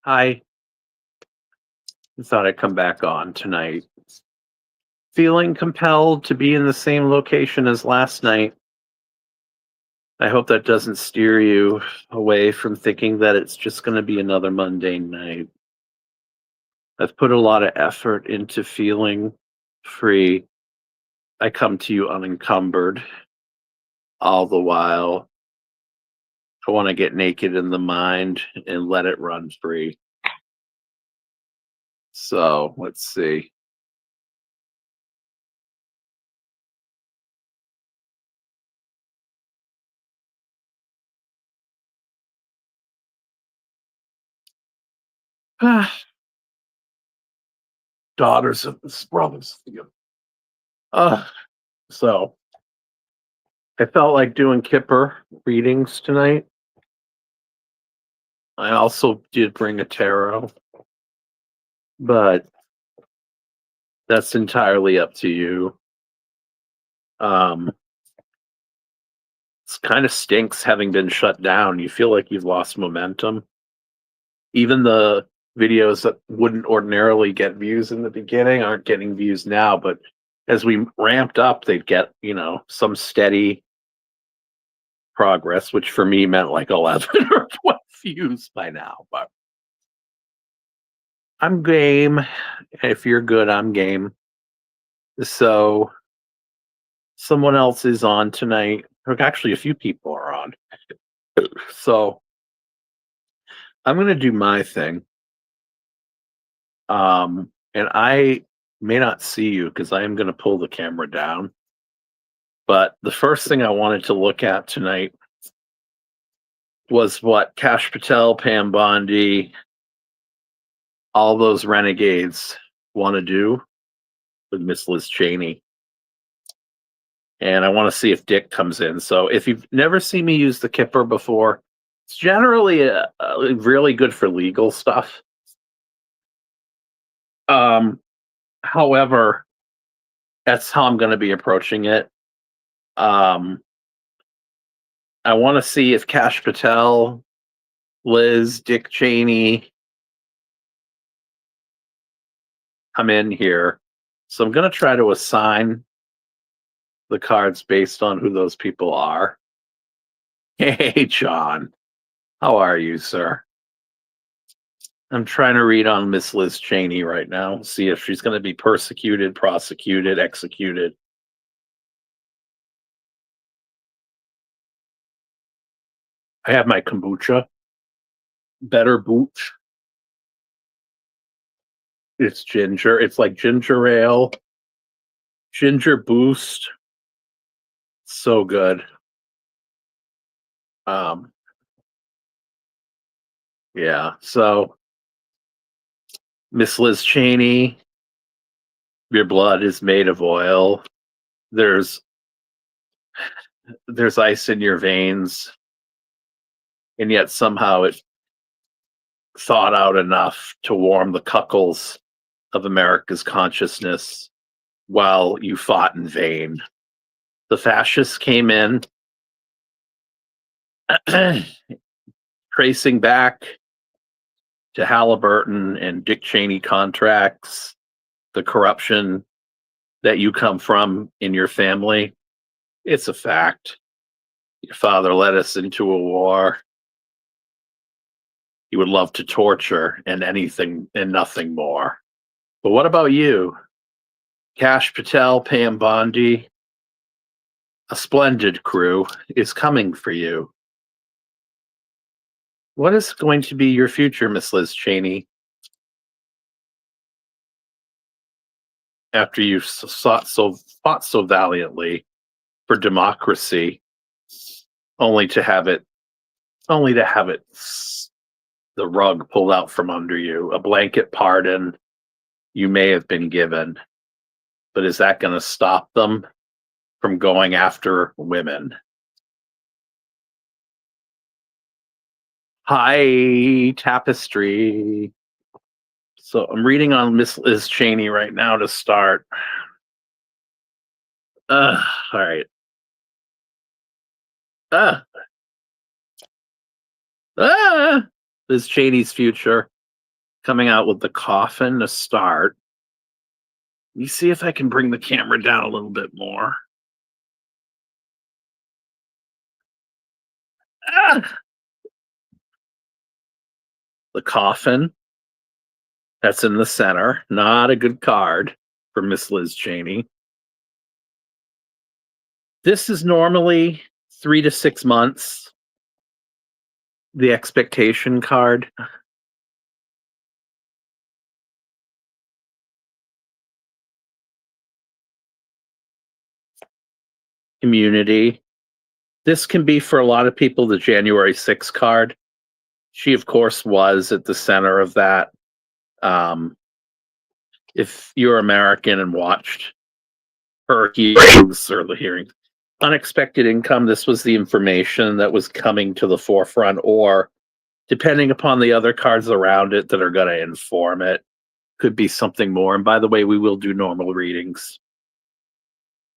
I thought I'd come back on tonight. Feeling compelled to be in the same location as last night. I hope that doesn't steer you away from thinking that it's just going to be another mundane night. I've put a lot of effort into feeling free. I come to you unencumbered. All the while, I want to get naked in the mind and let it run free. So let's see. Daughters of the brothers. So I felt like doing Kipper readings tonight. I also did bring a tarot, but that's entirely up to you. It kind of stinks having been shut down. You feel like you've lost momentum. Even the videos that wouldn't ordinarily get views in the beginning aren't getting views now, but as we ramped up, they'd get, some steady progress, which for me meant like 11 or 12 views by now. But I'm game. If you're good, I'm game. So someone else is on tonight. Actually, a few people are on. So I'm going to do my thing. And I may not see you because I am going to pull the camera down. But the first thing I wanted to look at tonight was what Kash Patel, Pam Bondi, all those renegades want to do with Miss Liz Cheney. And I want to see if Dick comes in. So if you've never seen me use the Kipper before, it's generally really good for legal stuff. However, that's how I'm going to be approaching it. I want to see if Kash Patel, Liz, Dick Cheney come in here. So I'm going to try to assign the cards based on who those people are. Hey, John. How are you, sir? I'm trying to read on Miss Liz Cheney right now, see if she's going to be persecuted, prosecuted, executed. I have my kombucha. Better Booch. It's ginger. It's like ginger ale, ginger boost. So good. Yeah. So Miss Liz Cheney, your blood is made of oil. There's ice in your veins, and yet somehow it thawed out enough to warm the cuckles of America's consciousness while you fought in vain. The fascists came in, tracing back to Halliburton and Dick Cheney contracts, the corruption that you come from in your family. It's a fact. Your father led us into a war he would love to torture and anything and nothing more. But what about you? Kash Patel, Pam Bondi, a splendid crew is coming for you. What is going to be your future, Miss Liz Cheney? After you've fought so valiantly for democracy, only to have it the rug pulled out from under you, a blanket pardon you may have been given. But is that going to stop them from going after women? Hi, Tapestry. So I'm reading on Miss Liz Cheney right now to start. All right. Liz Cheney's future. coming out with the coffin to start. Let me see if I can bring the camera down a little bit more. Ah! The coffin that's in the center. Not a good card for Miss Liz Cheney. This is normally 3 to 6 months. The expectation card. Community. This can be for a lot of people the January 6th card. She, of course, was at the center of that. If you're American and watched her hearings or the hearings, unexpected income, this was the information that was coming to the forefront, or depending upon the other cards around it that are going to inform it, could be something more. And by the way, we will do normal readings.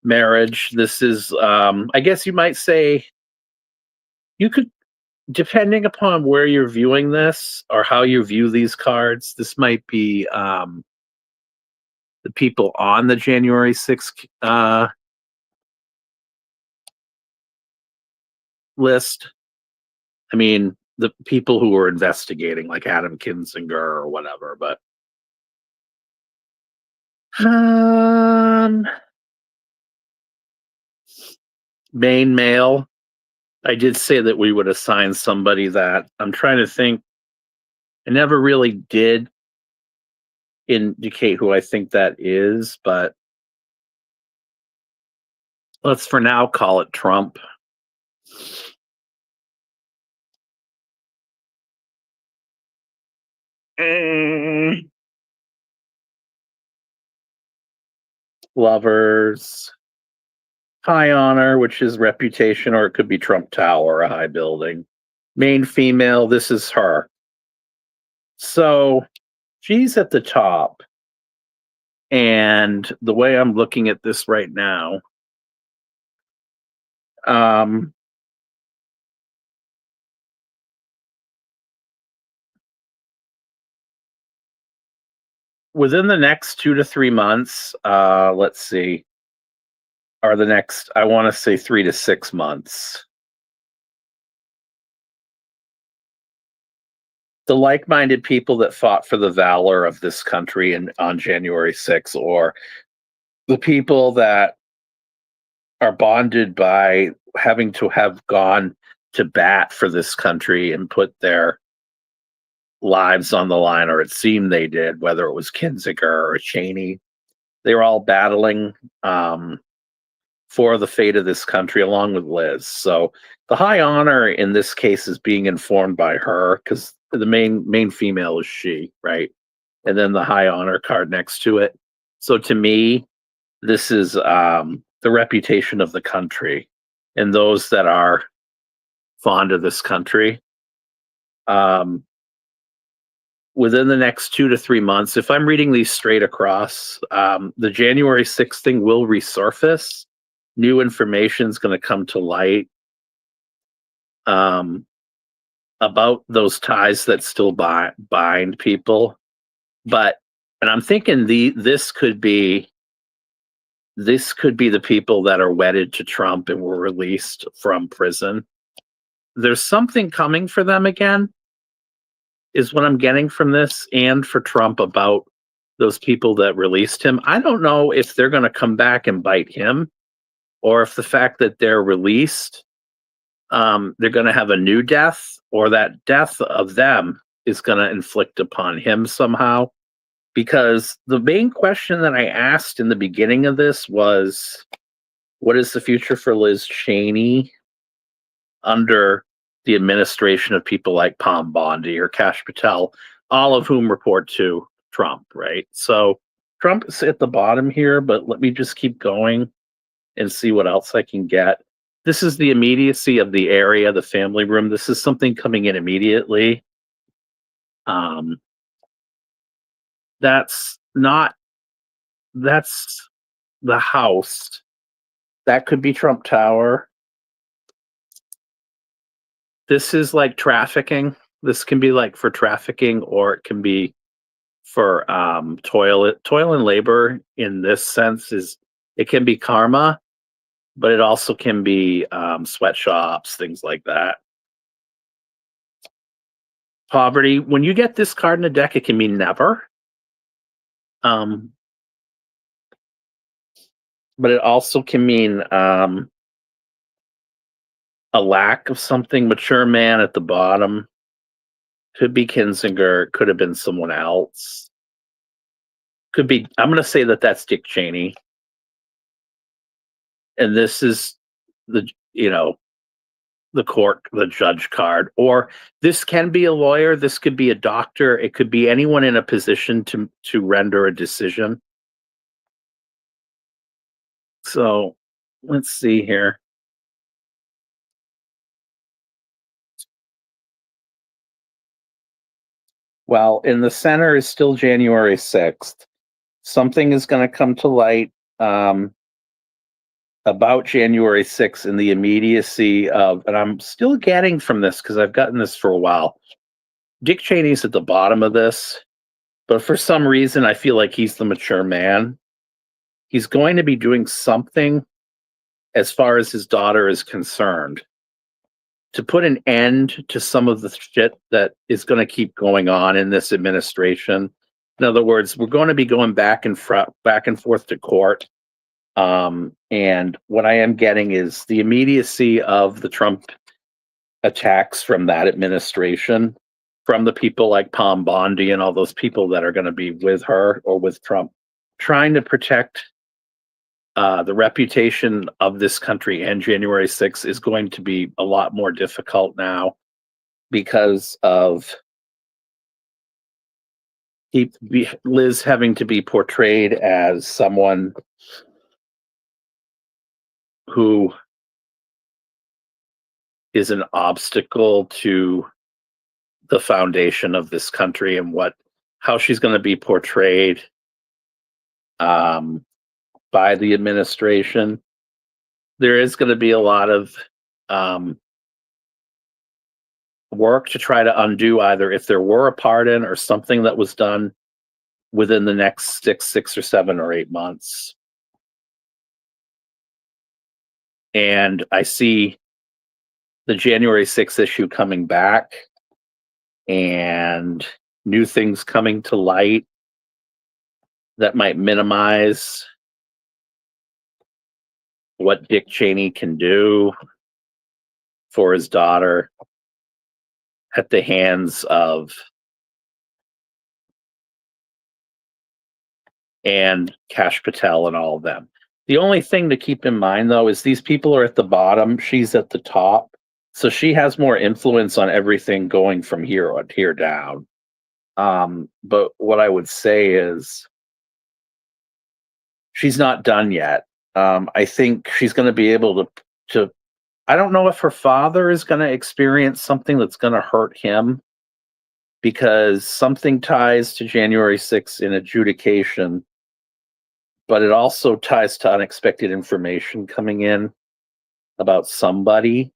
Marriage, this is, I guess you might say, you could, depending upon where you're viewing this or how you view these cards, this might be the people on the January 6th list. I mean, the people who were investigating, like Adam Kinzinger or whatever, but main male. I did say that we would assign somebody that. I'm trying to think. I never really did indicate who I think that is, but let's for now call it Trump. Lovers. High honor, which is reputation, or it could be Trump Tower, a high building. Main female, this is her. So she's at the top. And the way I'm looking at this right now, within the next 2 to 3 months, let's see, or the next, I want to say 3 to 6 months, the like-minded people that fought for the valor of this country on January 6th, or the people that are bonded by having to have gone to bat for this country and put their lives on the line, or it seemed they did, whether it was Kinzinger or Cheney. They were all battling for the fate of this country along with Liz. So the high honor in this case is being informed by her, because the main female is she, right? And then the high honor card next to it. So to me, this is the reputation of the country and those that are fond of this country. Within the next 2 to 3 months, if I'm reading these straight across, the January 6th thing will resurface. New information is going to come to light about those ties that still bind people. And I'm thinking this could be the people that are wedded to Trump and were released from prison. There's something coming for them again, is what I'm getting from this, and for Trump, about those people that released him. I don't know if they're going to come back and bite him, or if the fact that they're released, they're going to have a new death, or that death of them is going to inflict upon him somehow. Because the main question that I asked in the beginning of this was, what is the future for Liz Cheney under the administration of people like Pam Bondi or Kash Patel, all of whom report to Trump, right? So Trump is at the bottom here, but let me just keep going and see what else I can get. This is the immediacy of the area, the family room. This is something coming in immediately. That's the house. That could be Trump Tower. This is like trafficking. This can be like for trafficking, or it can be for toil and labor in this sense is it can be karma, but it also can be sweatshops, things like that. Poverty. When you get this card in the deck, it can mean never. Um, but it also can mean a lack of something. Mature man at the bottom. Could be Kinzinger. Could have been someone else. Could be. I'm going to say that that's Dick Cheney. And this is the the judge card. Or this can be a lawyer. This could be a doctor. It could be anyone in a position to render a decision. So let's see here. Well, in the center is still January 6th. Something is going to come to light about January 6th in the immediacy of, and I'm still getting from this because I've gotten this for a while. Dick Cheney's at the bottom of this, but for some reason, I feel like he's the mature man. He's going to be doing something as far as his daughter is concerned to put an end to some of the shit that is going to keep going on in this administration. In other words, we're going to be going back and forth to court. And what I am getting is the immediacy of the Trump attacks from that administration, from the people like Palm Bondi and all those people that are going to be with her or with Trump, trying to protect the reputation of this country. And January 6th is going to be a lot more difficult now because of Liz having to be portrayed as someone who is an obstacle to the foundation of this country and how she's going to be portrayed by the administration. There is going to be a lot of work to try to undo either if there were a pardon or something that was done within the next 6 or 7 or 8 months. And I see the January 6th issue coming back and new things coming to light that might minimize what Dick Cheney can do for his daughter at the hands of and Kash Patel and all of them. The only thing to keep in mind, though, is these people are at the bottom. She's at the top. So she has more influence on everything going from here down. But what I would say is she's not done yet. I think she's going to be able to. I don't know if her father is going to experience something that's going to hurt him, because something ties to January 6th in adjudication, but it also ties to unexpected information coming in about somebody.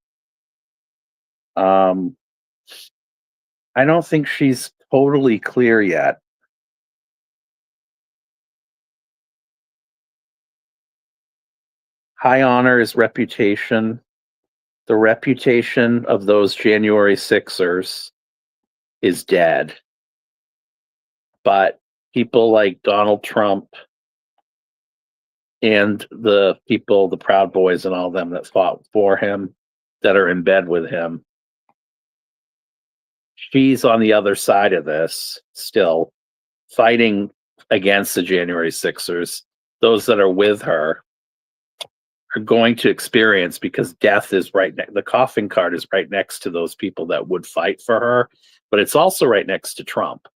I don't think she's totally clear yet. High honor is reputation. The reputation of those January 6ers is dead. But people like Donald Trump and the people, the Proud Boys and all them that fought for him, that are in bed with him, she's on the other side of this still, fighting against the January 6ers. Those that are with her are going to experience, because death is right next. The coffin card is right next to those people that would fight for her, but it's also right next to Trump.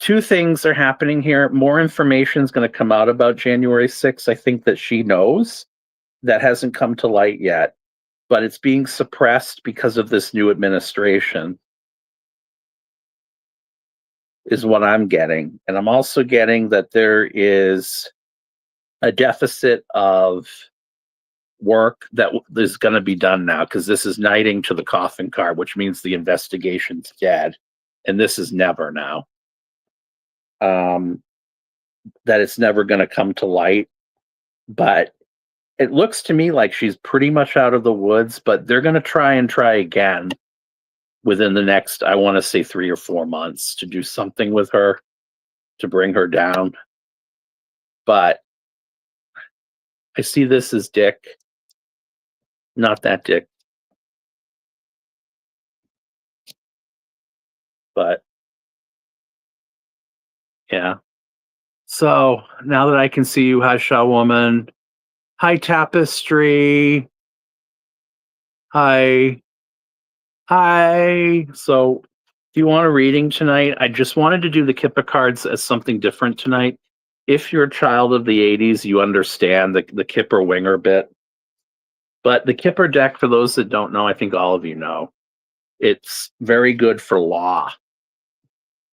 Two things are happening here. More information is going to come out about January 6th. I think that she knows that hasn't come to light yet, but it's being suppressed because of this new administration, is what I'm getting. And I'm also getting that there is a deficit of work that is going to be done now, because this is knighting to the coffin card, which means the investigation's dead, and this is never now. That it's never going to come to light, but it looks to me like she's pretty much out of the woods, but they're going to try again within the next, I want to say 3 or 4 months, to do something with her, to bring her down. But I see this as Dick, not that Dick. But yeah. So now that I can see you, hi Shaw Woman, hi Tapestry, hi. So if you want a reading tonight, I just wanted to do the Kipper cards as something different tonight. If you're a child of the 80s, you understand the Kipper winger bit. But the Kipper deck, for those that don't know, I think all of you know, it's very good for law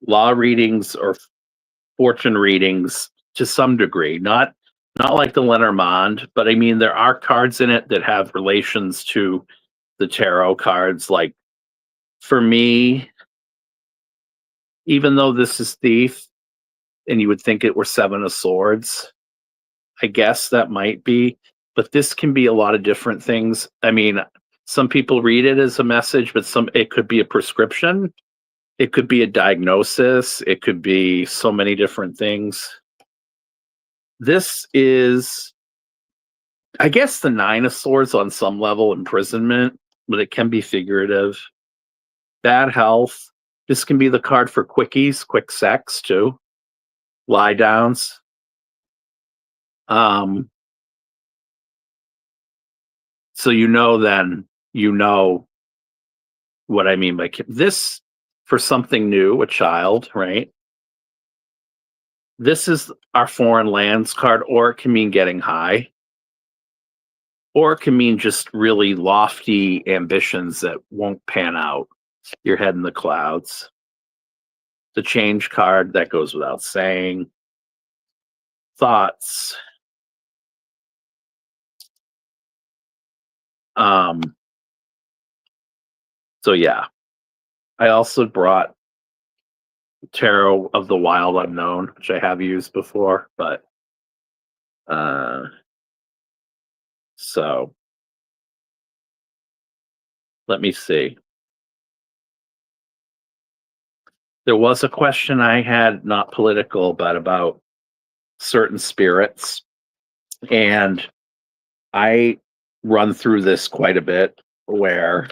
readings or fortune readings to some degree. Not like the Lenormand, but I mean, there are cards in it that have relations to the tarot cards. Like, for me, even though this is Thief, and you would think it were Seven of Swords, I guess that might be, but this can be a lot of different things. I mean, some people read it as a message, but it could be a prescription, it could be a diagnosis, it could be so many different things. This is, I guess, the Nine of Swords on some level, imprisonment, but it can be figurative. Bad health. This can be the card for quickies, quick sex too. Lie downs. So then you know what I mean by this. For something new, a child, right? This is our foreign lands card, or it can mean getting high, or it can mean just really lofty ambitions that won't pan out. Your head in the clouds. The change card, that goes without saying. Thoughts. So yeah, I also brought Tarot of the Wild Unknown, which I have used before, but so let me see. There was a question I had, not political, but about certain spirits, and I run through this quite a bit, where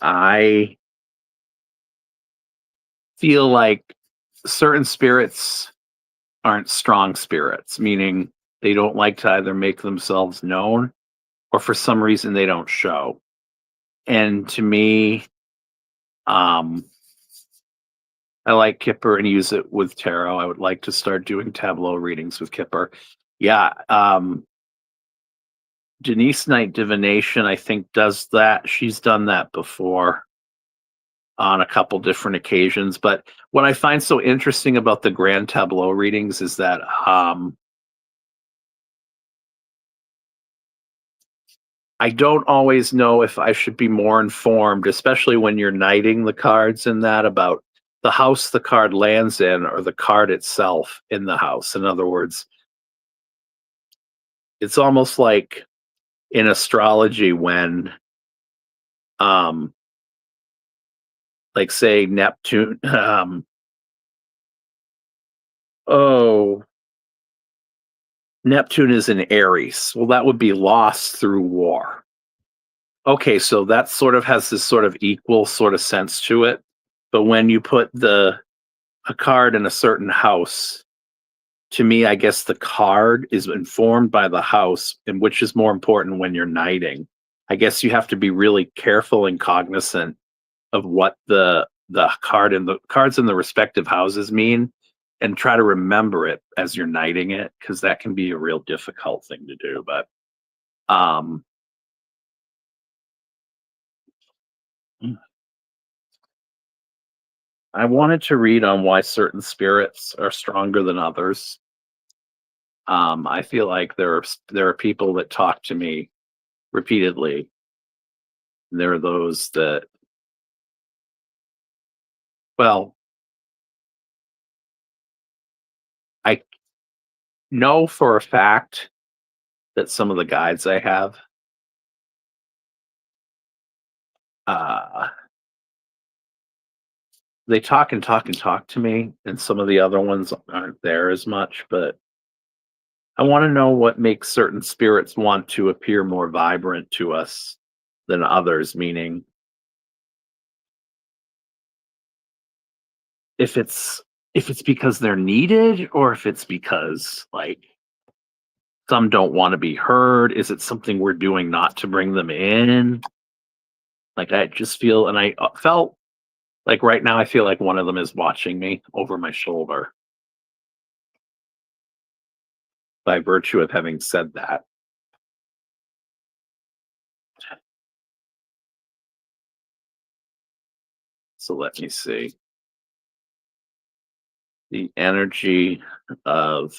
I feel like certain spirits aren't strong spirits, meaning they don't like to either make themselves known, or for some reason they don't show. And to me, I like Kipper and use it with tarot. I would like to start doing tableau readings with Kipper. Yeah. Denise Knight Divination, I think, does that. She's done that before on a couple different occasions. But what I find so interesting about the grand tableau readings is that I don't always know if I should be more informed, especially when you're knighting the cards in that, about the house the card lands in, or the card itself in the house. In other words, it's almost like in astrology when, like, say Neptune, Neptune is in Aries. Well, that would be lost through war. Okay, so that sort of has this sort of equal sort of sense to it. But when you put a card in a certain house, to me, I guess the card is informed by the house, and which is more important when you're knighting. I guess you have to be really careful and cognizant of what the cards in the respective houses mean, and try to remember it as you're knighting it, because that can be a real difficult thing to do. But I wanted to read on why certain spirits are stronger than others. I feel like there are people that talk to me repeatedly. There are those that, well, I know for a fact that some of the guides I have, uh, they talk and talk and talk to me, and some of the other ones aren't there as much. But I want to know what makes certain spirits want to appear more vibrant to us than others, meaning if it's if it's because they're needed, or if it's because like some don't want to be heard. Is it something we're doing not to bring them in? Like I just feel, and I felt like right now I feel like one of them is watching me over my shoulder by virtue of having said that. So let me see. The energy of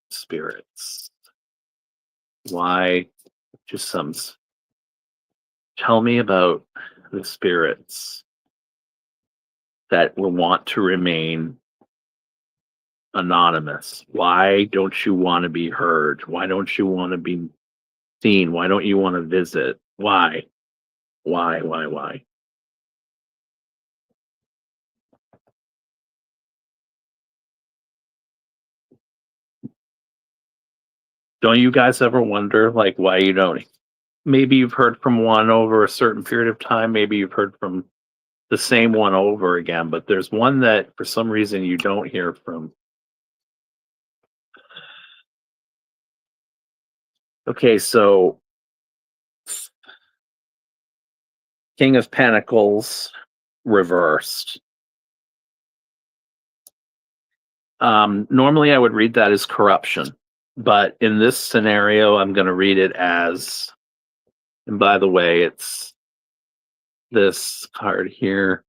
spirits. Why? Just tell me about the spirits that will want to remain anonymous. Why don't you want to be heard? Why don't you want to be seen? Why don't you want to visit? Why? Why? Don't you guys ever wonder like why you don't? Maybe you've heard from one over a certain period of time, maybe you've heard from the same one over again, but there's one that for some reason you don't hear from. Okay, so King of Pentacles reversed. Normally I would read that as corruption, but in this scenario, I'm going to read it as, and by the way, it's this card here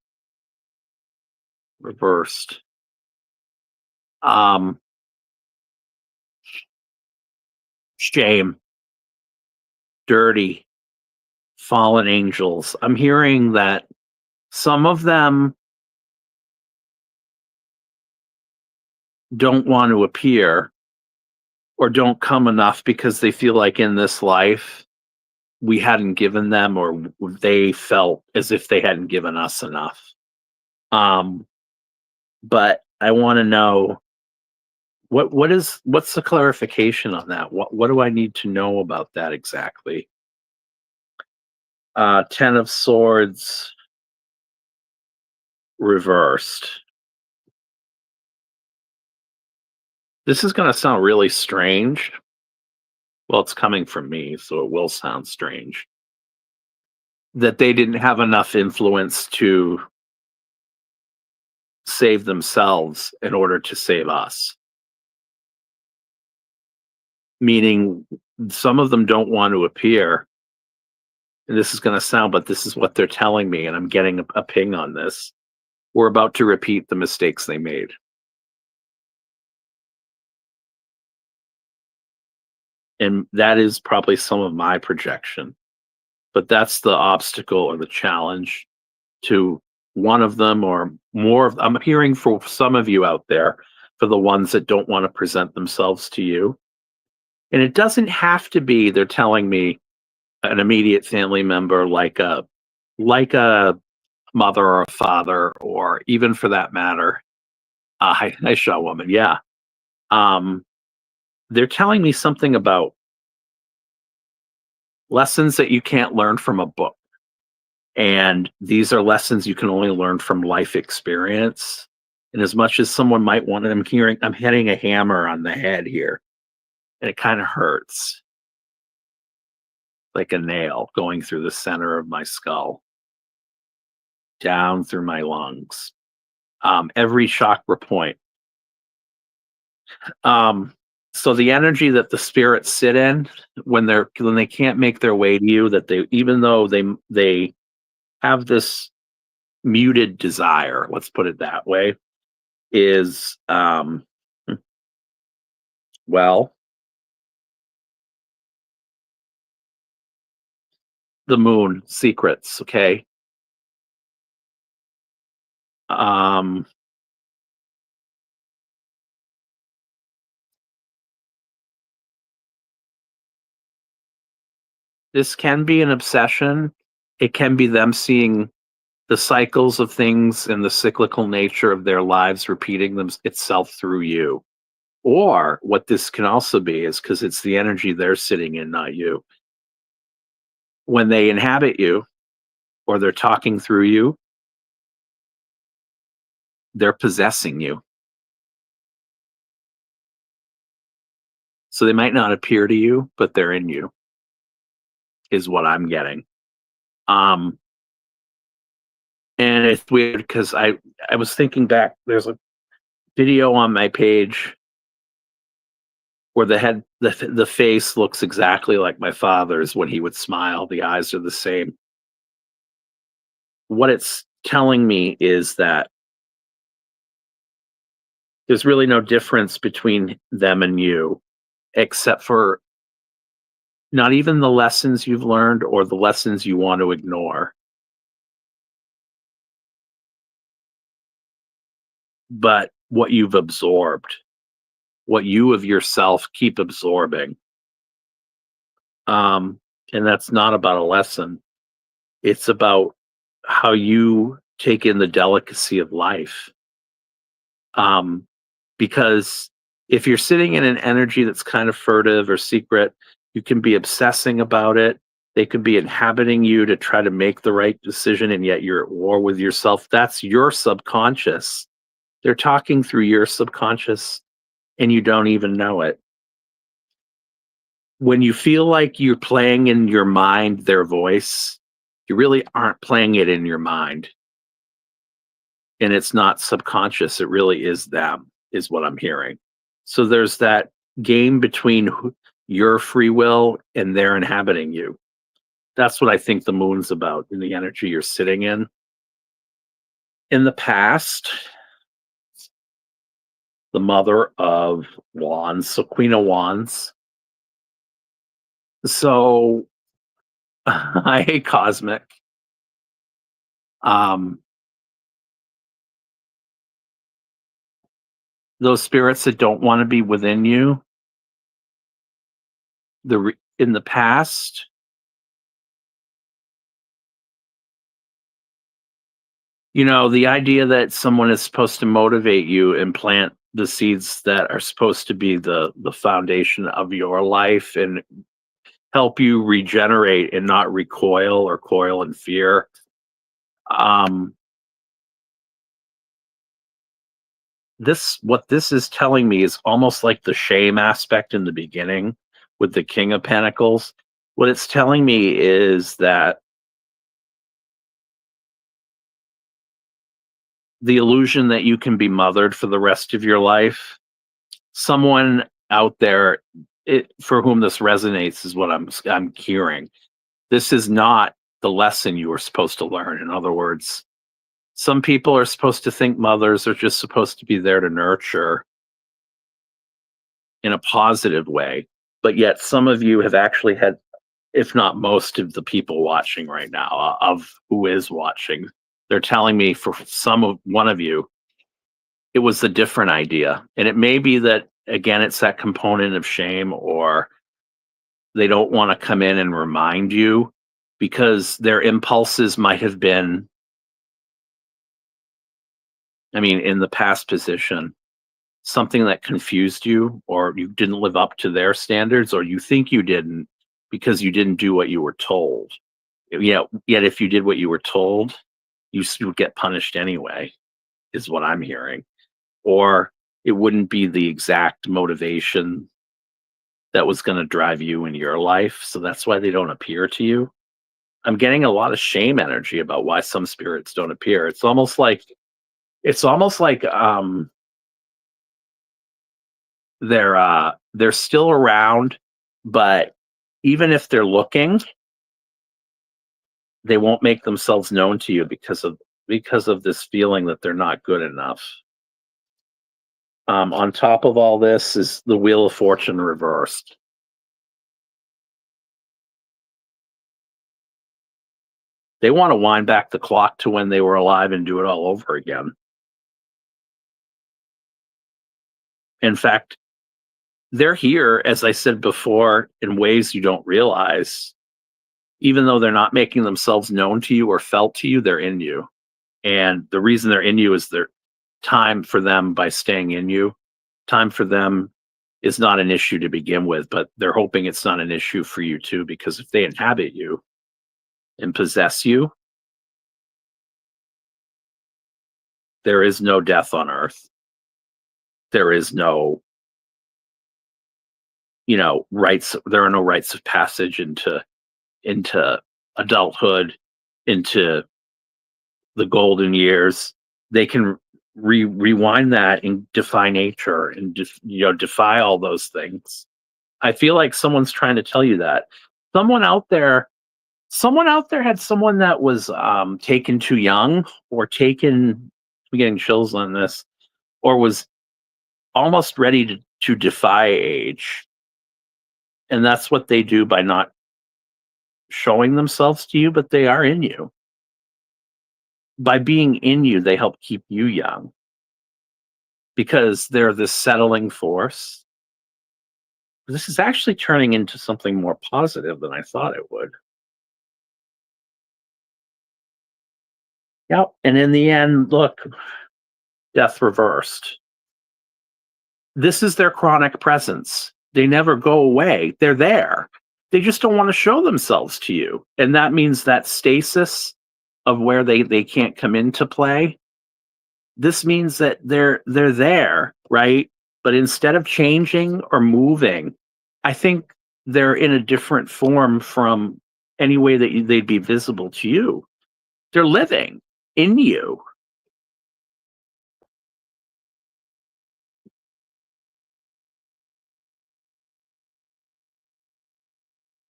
reversed. Um, Shame, dirty, fallen angels. I'm hearing that some of them don't want to appear or don't come enough because they feel like in this life we hadn't given them, or they felt as if they hadn't given us enough. Um, but I want to know what's the clarification on that? What do I need to know about that exactly? 10 of Swords reversed. This is going to sound really strange. Well, it's coming from me, so it will sound strange. That they didn't have enough influence to save themselves in order to save us. Meaning, some of them don't want to appear. And this is going to sound, but this is what they're telling me, and I'm getting a ping on this. We're about to repeat the mistakes they made. And that is probably some of my projection. But that's the obstacle or the challenge to one of them or more of. I'm hearing for some of you out there, for the ones that don't want to present themselves to you. And it doesn't have to be, they're telling me, an immediate family member like a mother or a father, or even for that matter, I show woman. Yeah. They're telling me something about lessons that you can't learn from a book. And these are lessons you can only learn from life experience. And as much as someone might want it, I'm hitting a hammer on the head here, and it kind of hurts like a nail going through the center of my skull, down through my lungs, every chakra point. So the energy that the spirits sit in when they can't make their way to you, that they, even though they have this muted desire, let's put it that way, is well, the moon secrets, okay? Um this can be an obsession. It can be them seeing the cycles of things and the cyclical nature of their lives repeating itself through you. Or what this can also be is because it's the energy they're sitting in, not you. When they inhabit you or they're talking through you, they're possessing you. So they might not appear to you, but they're in you, is what I'm getting. Um, and it's weird because I was thinking back. There's a video on my page where the face looks exactly like my father's when he would smile. The eyes are the same. What it's telling me is that there's really no difference between them and you, except for not even the lessons you've learned or the lessons you want to ignore, but what you've absorbed, what you of yourself keep absorbing. And that's not about a lesson. It's about how you take in the delicacy of life. Um, because if you're sitting in an energy that's kind of furtive or secret, you can be obsessing about it. They could be inhabiting you to try to make the right decision, and yet you're at war with yourself. That's your subconscious. They're talking through your subconscious, and you don't even know it. When you feel like you're playing in your mind their voice, you really aren't playing it in your mind. And it's not subconscious. It really is them, is what I'm hearing. So there's that game between your free will and they're inhabiting you. That's what I think the moon's about in the energy you're sitting in. In the past, the mother of wands, so Queen of Wands. So I hate cosmic. Um, those spirits that don't want to be within you, in the past, the idea that someone is supposed to motivate you and plant the seeds that are supposed to be the foundation of your life and help you regenerate and not recoil or coil in fear. Um, what this is telling me is almost like the shame aspect in the beginning with the King of Pentacles. What it's telling me is that the illusion that you can be mothered for the rest of your life, someone out there, for whom this resonates is what I'm hearing. This is not the lesson you were supposed to learn. In other words, some people are supposed to think mothers are just supposed to be there to nurture in a positive way, but yet some of you have actually had, if not most of the people watching right now, of who is watching, they're telling me for one of you, it was a different idea. And it may be that, again, it's that component of shame, or they don't want to come in and remind you because their impulses might have been, in the past position, something that confused you, or you didn't live up to their standards, or you think you didn't because you didn't do what you were told. Yet if you did what you were told, you would get punished anyway, is what I'm hearing. Or it wouldn't be the exact motivation that was going to drive you in your life. So that's why they don't appear to you. I'm getting a lot of shame energy about why some spirits don't appear. It's almost like they're still around, but even if they're looking, they won't make themselves known to you because of this feeling that they're not good enough. On top of all this is the Wheel of Fortune reversed. They want to wind back the clock to when they were alive and do it all over again. In fact, they're here, as I said before, in ways you don't realize. Even though they're not making themselves known to you or felt to you, they're in you. And the reason they're in you is their time for them by staying in you. Time for them is not an issue to begin with, but they're hoping it's not an issue for you too, because if they inhabit you and possess you, there is no death on earth. There is no, rights. There are no rites of passage into adulthood, into the golden years. They can rewind that and defy nature and defy all those things. I feel like someone's trying to tell you that. Someone out there had someone that was taken too young, or taken, I'm getting chills on this, or was almost ready to defy age. And that's what they do by not showing themselves to you, but they are in you. By being in you, they help keep you young, because they're this settling force. This is actually turning into something more positive than I thought it would. Yep. And in the end, look, death reversed. This is their chronic presence. They never go away. They're there. They just don't want to show themselves to you. And that means that stasis of where they can't come into play. This means that they're there, right? But instead of changing or moving, I think they're in a different form from any way that they'd be visible to you. They're living in you.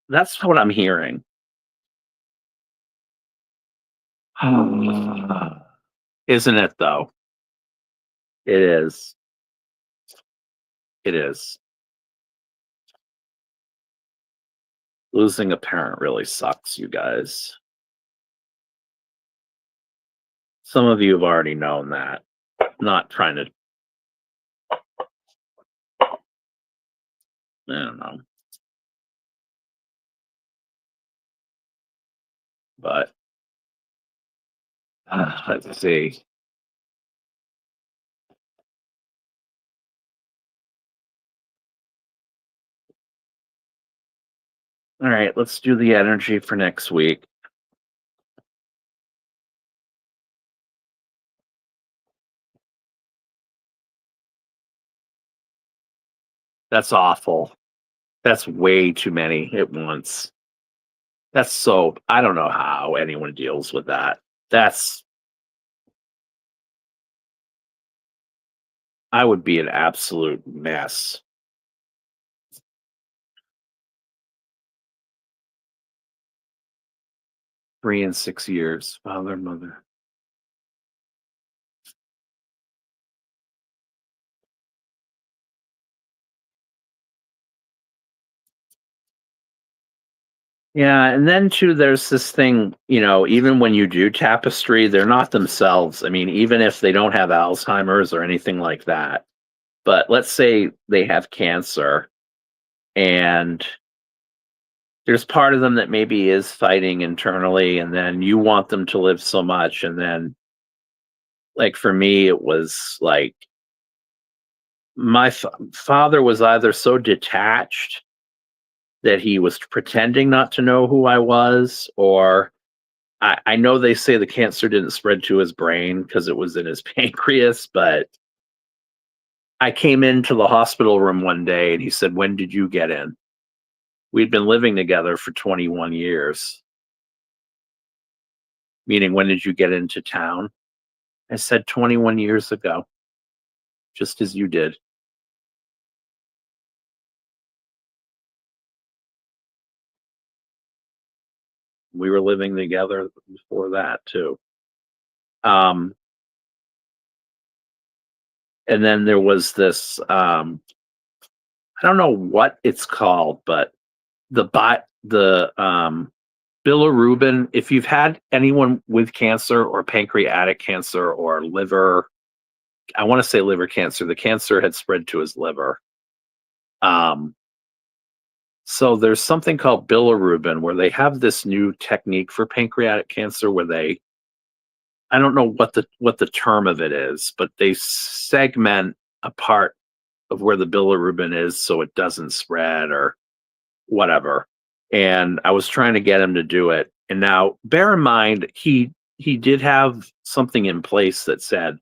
That's what I'm hearing. Isn't it, though? It is. It is. Losing a parent really sucks, you guys. Some of you have already known that. I'm not trying to, I don't know. But let's see. All right, let's do the energy for next week. That's awful. That's way too many at once. That's so, I don't know how anyone deals with that. I would be an absolute mess. 3 and 6 years, father, mother. Yeah, and then too, there's this thing, even when you do tapestry, they're not themselves. I mean, even if they don't have Alzheimer's or anything like that, but let's say they have cancer, and there's part of them that maybe is fighting internally, and then you want them to live so much, and then, like, for me, it was like my father was either so detached that he was pretending not to know who I was, or I know they say the cancer didn't spread to his brain because it was in his pancreas, but I came into the hospital room one day and he said, "When did you get in?" We'd been living together for 21 years. Meaning, when did you get into town? I said 21 years ago, just as you did. We were living together before that too. Um, and then there was this, I don't know what it's called, but the bilirubin. If you've had anyone with cancer or pancreatic cancer or liver, I want to say liver cancer. The cancer had spread to his liver. Um, so there's something called bilirubin where they have this new technique for pancreatic cancer where they, I don't know what the term of it is, but they segment a part of where the bilirubin is so it doesn't spread or whatever. And I was trying to get him to do it. And now bear in mind he did have something in place that said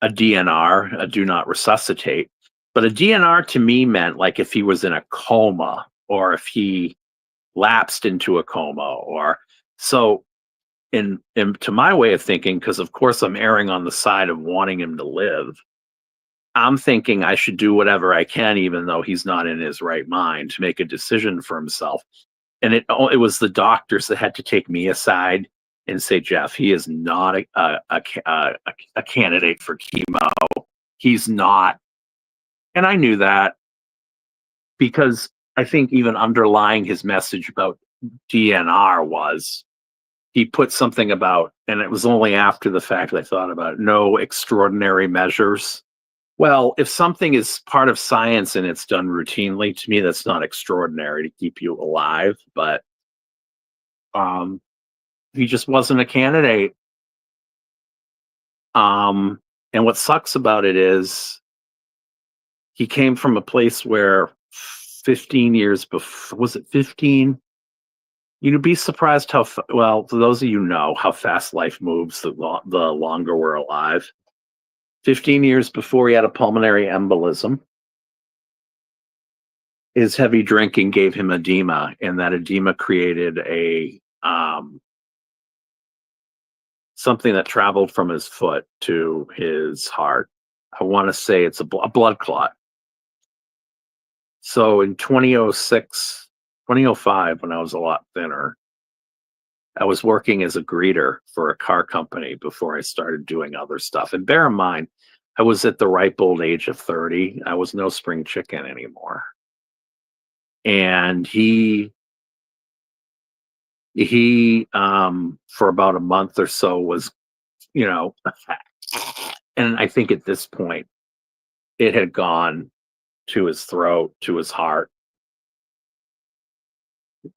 a DNR, a do not resuscitate. But a DNR to me meant like if he was in a coma or if he lapsed into a coma or so in to my way of thinking, because of course I'm erring on the side of wanting him to live. I'm thinking I should do whatever I can, even though he's not in his right mind, to make a decision for himself. And it was the doctors that had to take me aside and say, Jeff, he is not a candidate for chemo. He's not. And I knew that because I think even underlying his message about DNR was he put something about, and it was only after the fact I thought about it, no extraordinary measures. Well, if something is part of science and it's done routinely, to me, that's not extraordinary to keep you alive. But um, he just wasn't a candidate. And what sucks about it is he came from a place where 15 years before, was it 15? You'd be surprised how, well, for those of you know how fast life moves, the longer we're alive. 15 years before he had a pulmonary embolism, his heavy drinking gave him edema, and that edema created a something that traveled from his foot to his heart. I want to say it's a blood clot. So in 2006, 2005, when I was a lot thinner, I was working as a greeter for a car company before I started doing other stuff. And bear in mind, I was at the ripe old age of 30. I was no spring chicken anymore. And he for about a month or so was, you know, and I think at this point it had gone to his throat, to his heart.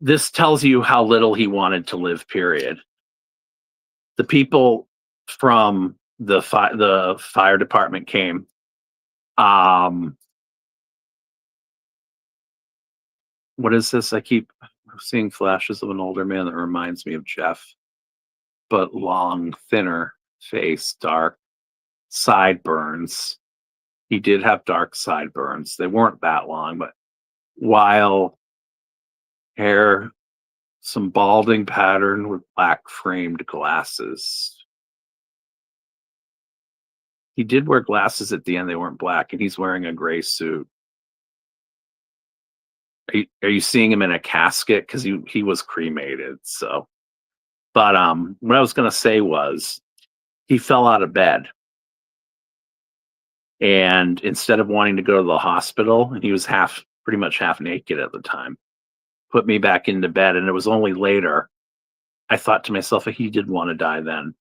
This tells you how little he wanted to live, period. The people from the fire department came. What is this? I keep seeing flashes of an older man that reminds me of Jeff, but long, thinner face, dark sideburns. He did have dark sideburns. They weren't that long, but while hair, some balding pattern with black framed glasses. He did wear glasses at the end. They weren't black, and he's wearing a gray suit. Are you seeing him in a casket? Because he was cremated. So, but what I was gonna say was he fell out of bed, and instead of wanting to go to the hospital, and he was pretty much half naked at the time, put me back into bed, and it was only later I thought to myself, he did want to die then.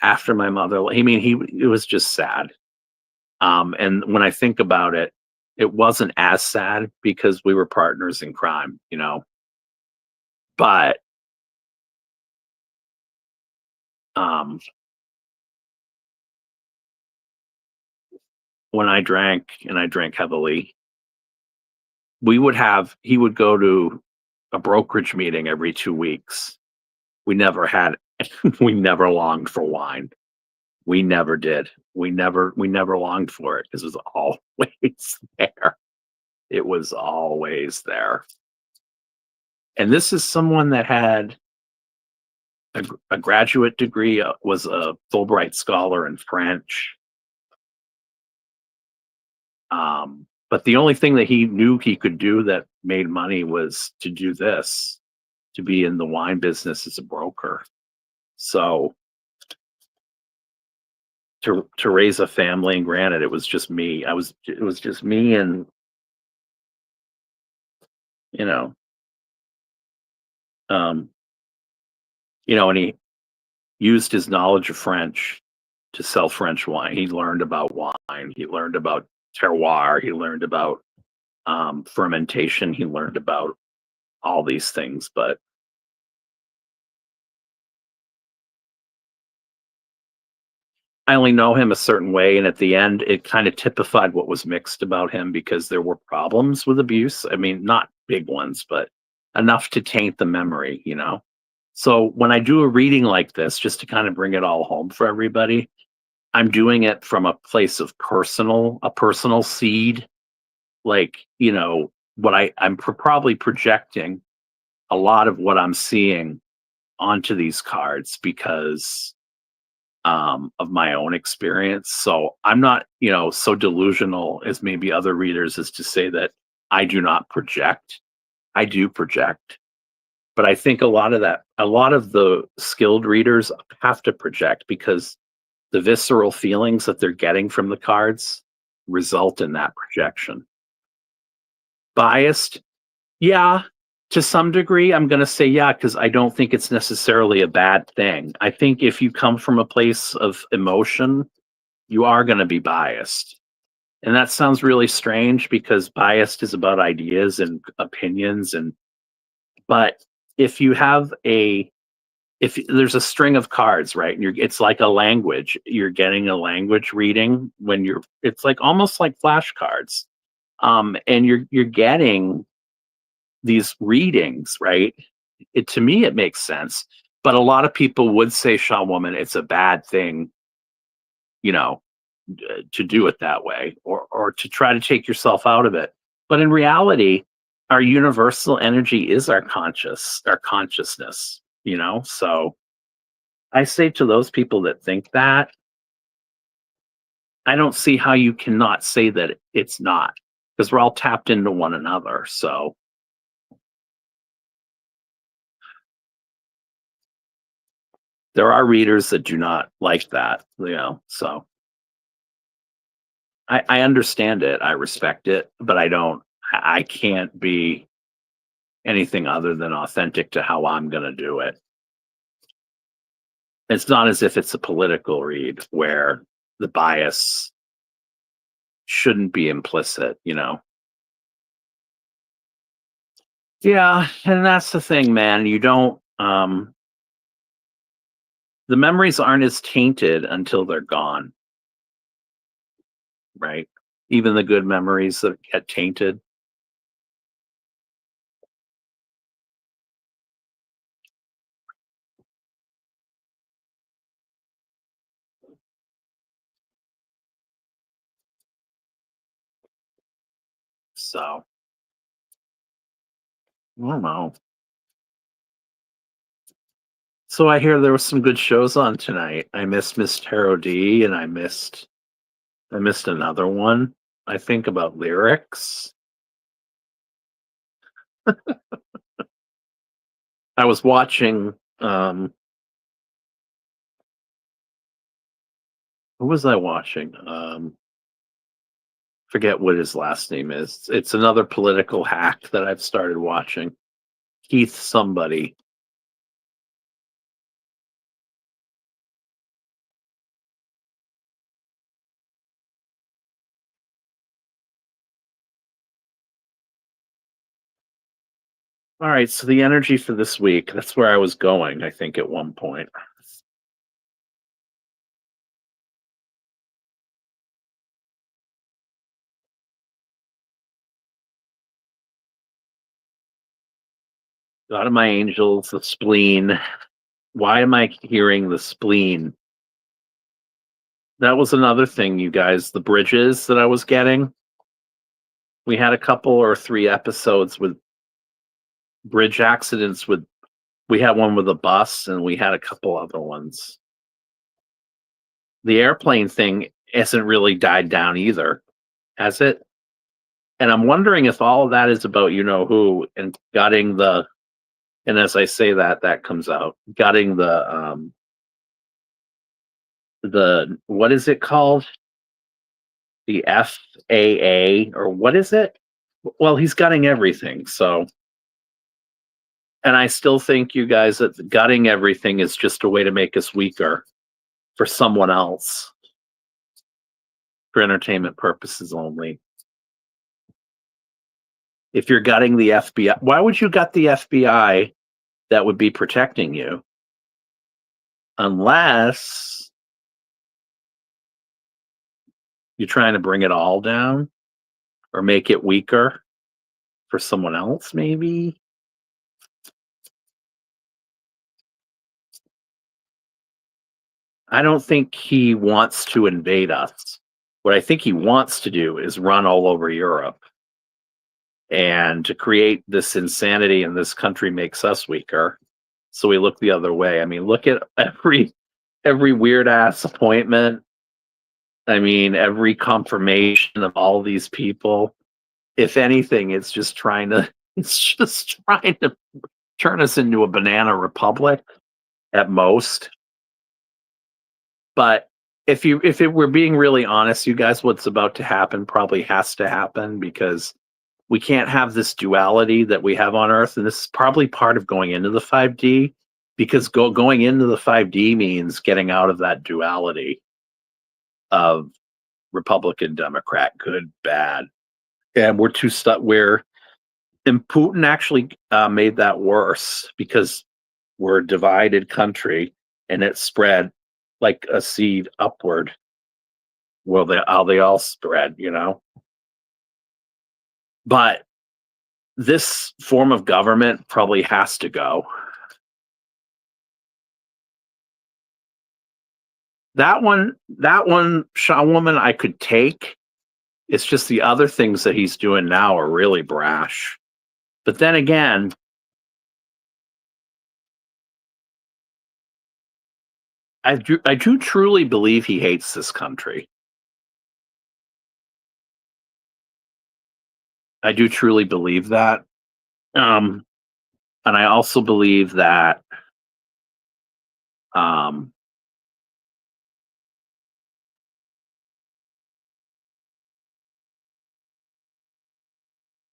After my mother, I mean, it was just sad. And when I think about it, it wasn't as sad because we were partners in crime, you know. But um, when I drank and I drank heavily, he would go to a brokerage meeting every 2 weeks. We never had, we never longed for wine. We never did. We never longed for it because it was always there. It was always there. And this is someone that had a graduate degree, was a Fulbright scholar in French. But the only thing that he knew he could do that made money was to do this, to be in the wine business as a broker. So to raise a family, and granted, it was just me. It was just me, and you know, um, and he used his knowledge of French to sell French wine. He learned about wine. He learned about terroir. He learned about fermentation. He learned about all these things, but I only know him a certain way. And at the end, it kind of typified what was mixed about him because there were problems with abuse. I mean, not big ones, but enough to taint the memory. So when I do a reading like this, just to kind of bring it all home for everybody, I'm doing it from a place of a personal seed. Like, what I'm probably projecting a lot of what I'm seeing onto these cards because of my own experience. So I'm not, so delusional as maybe other readers as to say that I do not project. I do project. But I think a lot of the skilled readers have to project because the visceral feelings that they're getting from the cards result in that projection. Biased? Yeah, to some degree, I'm going to say yeah, because I don't think it's necessarily a bad thing. I think if you come from a place of emotion, you are going to be biased. And that sounds really strange because biased is about ideas and opinions. But if you have if there's a string of cards, right? And it's like a language. You're getting a language reading it's like almost like flashcards. And you're getting these readings, right? To me, it makes sense. But a lot of people would say, Shaw Woman, it's a bad thing, you know, to do it that way or to try to take yourself out of it. But in reality, our universal energy is our consciousness, So I say to those people that think that, I don't see how you cannot say that it's not, because we're all tapped into one another. So there are readers that do not like that, so I understand it, I respect it, but I can't be anything other than authentic to how I'm going to do it. It's not as if it's a political read where the bias shouldn't be implicit. Yeah, and that's the thing, man. You don't the memories aren't as tainted until they're gone, right? Even the good memories that get tainted. So I don't know. So I hear there was some good shows on tonight. I missed Miss Tarot D, and I missed another one. I think about lyrics. I was watching. Who was I watching? Forget what his last name is. It's another political hack that I've started watching. Keith somebody. All right, so the energy for this week, that's where I was going, I think, at one point. God of my angels, the spleen. Why am I hearing the spleen? That was another thing, you guys. The bridges that I was getting. We had a couple or three episodes with bridge accidents we had one with a bus and we had a couple other ones. The airplane thing hasn't really died down either, has it? And I'm wondering if all of that is about who and gutting the And as I say that, that comes out. Gutting the what is it called? The FAA, or what is it? Well, he's gutting everything. So, and I still think, you guys, that gutting everything is just a way to make us weaker for someone else, for entertainment purposes only. If you're gutting the FBI, why would you gut the FBI that would be protecting you? Unless you're trying to bring it all down or make it weaker for someone else, maybe. I don't think he wants to invade us. What I think he wants to do is run all over Europe. And to create this insanity in this country makes us weaker. So we look the other way. I mean, look at every weird ass appointment. I mean, every confirmation of all these people. If anything, it's just trying to turn us into a banana republic at most. But if we're being really honest, you guys, what's about to happen probably has to happen, because we can't have this duality that we have on Earth, and this is probably part of going into the 5D, because going into the 5D means getting out of that duality of Republican, Democrat, good, bad, and we're too stuck. And Putin actually made that worse, because we're a divided country, and it spread like a seed upward. Well, how they all spread, you know. But this form of government probably has to go. That one, Shaw Woman, I could take. It's just the other things that he's doing now are really brash. But then again, I do truly believe he hates this country. I do truly believe that. And I also believe that um,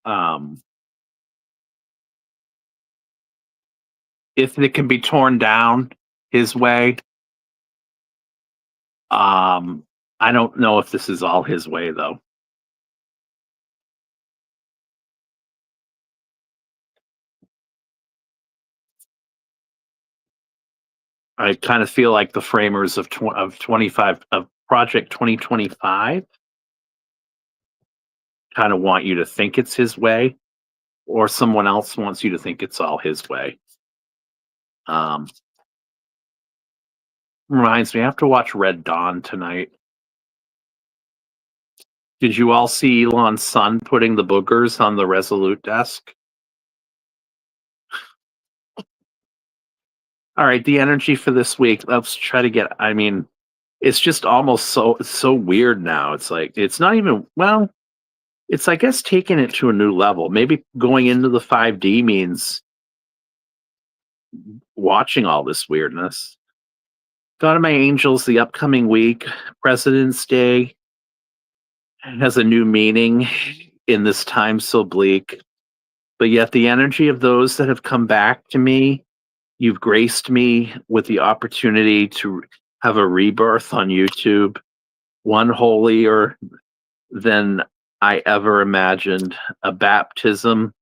um, if it can be torn down his way, I don't know if this is all his way, though. I kind of feel like the framers of 25 of Project 2025 kind of want you to think it's his way, or someone else wants you to think it's all his way. Um, Reminds me, I have to watch Red Dawn tonight. Did you all see Elon's son putting the boogers on the Resolute desk? All right, the energy for this week. Let's try to get. I mean, it's just almost so weird now. It's like it's not even, well. It's, I guess, taking it to a new level. Maybe going into the 5D means watching all this weirdness. God of my angels, the upcoming week, President's Day, has a new meaning in this time so bleak. But yet, the energy of those that have come back to me, you've graced me with the opportunity to have a rebirth on YouTube, one holier than I ever imagined, a baptism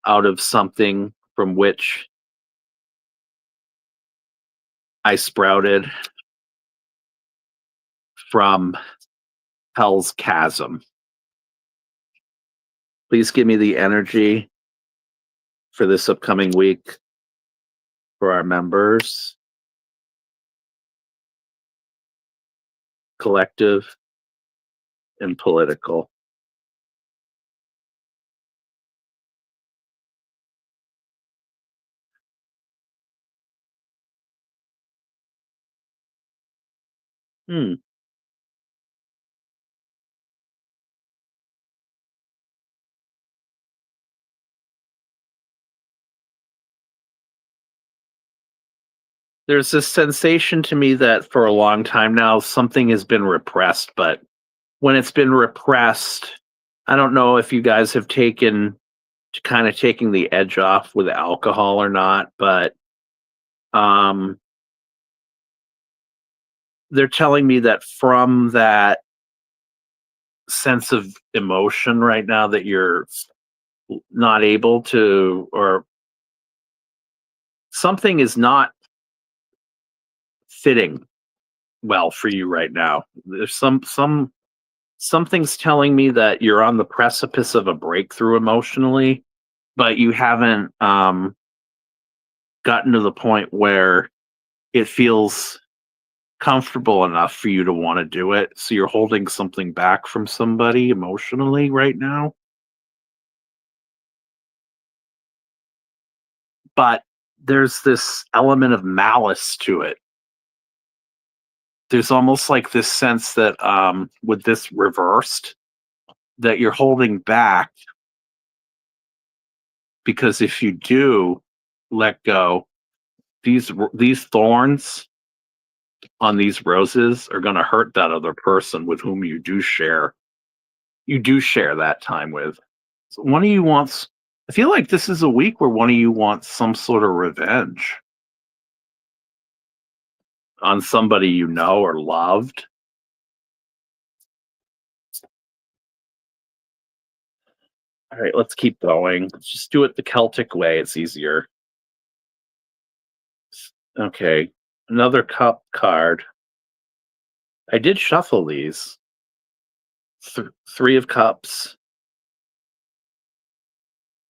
out of something from which I sprouted from hell's chasm. Please give me the energy for this upcoming week for our members, collective and political. Hmm. There's this sensation to me that for a long time now, something has been repressed, but when it's been repressed, I don't know if you guys have taken to kind of taking the edge off with alcohol or not, but um, they're telling me that from that sense of emotion right now that you're not able to, or something is not fitting well for you right now. There's something's telling me that you're on the precipice of a breakthrough emotionally, but you haven't gotten to the point where it feels comfortable enough for you to want to do it. So you're holding something back from somebody emotionally right now. But there's this element of malice to it. There's almost like this sense that with this reversed, that you're holding back because if you do let go, these thorns on these roses are going to hurt that other person with whom you do share that time with. So one of you wants, I feel like this is a week where one of you wants some sort of revenge on somebody you know or loved. All right, let's keep going. Let's just do it the Celtic way. It's easier. Okay, another cup card. I did shuffle these. Three of cups.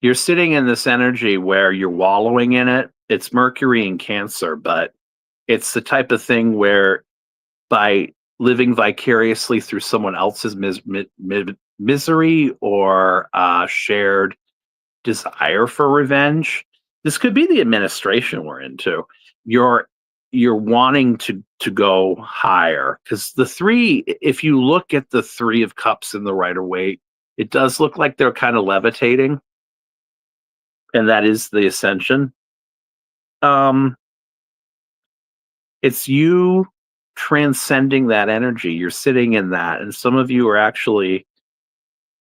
You're sitting in this energy where you're wallowing in it. It's Mercury and Cancer, but it's the type of thing where by living vicariously through someone else's misery or shared desire for revenge. This could be the administration we're into. You're you're wanting to go higher because the three. If you look at the Three of Cups in the Rider Waite, it does look like they're kind of levitating, and that is the Ascension. Um, it's you transcending that energy. You're sitting in that, and some of you are actually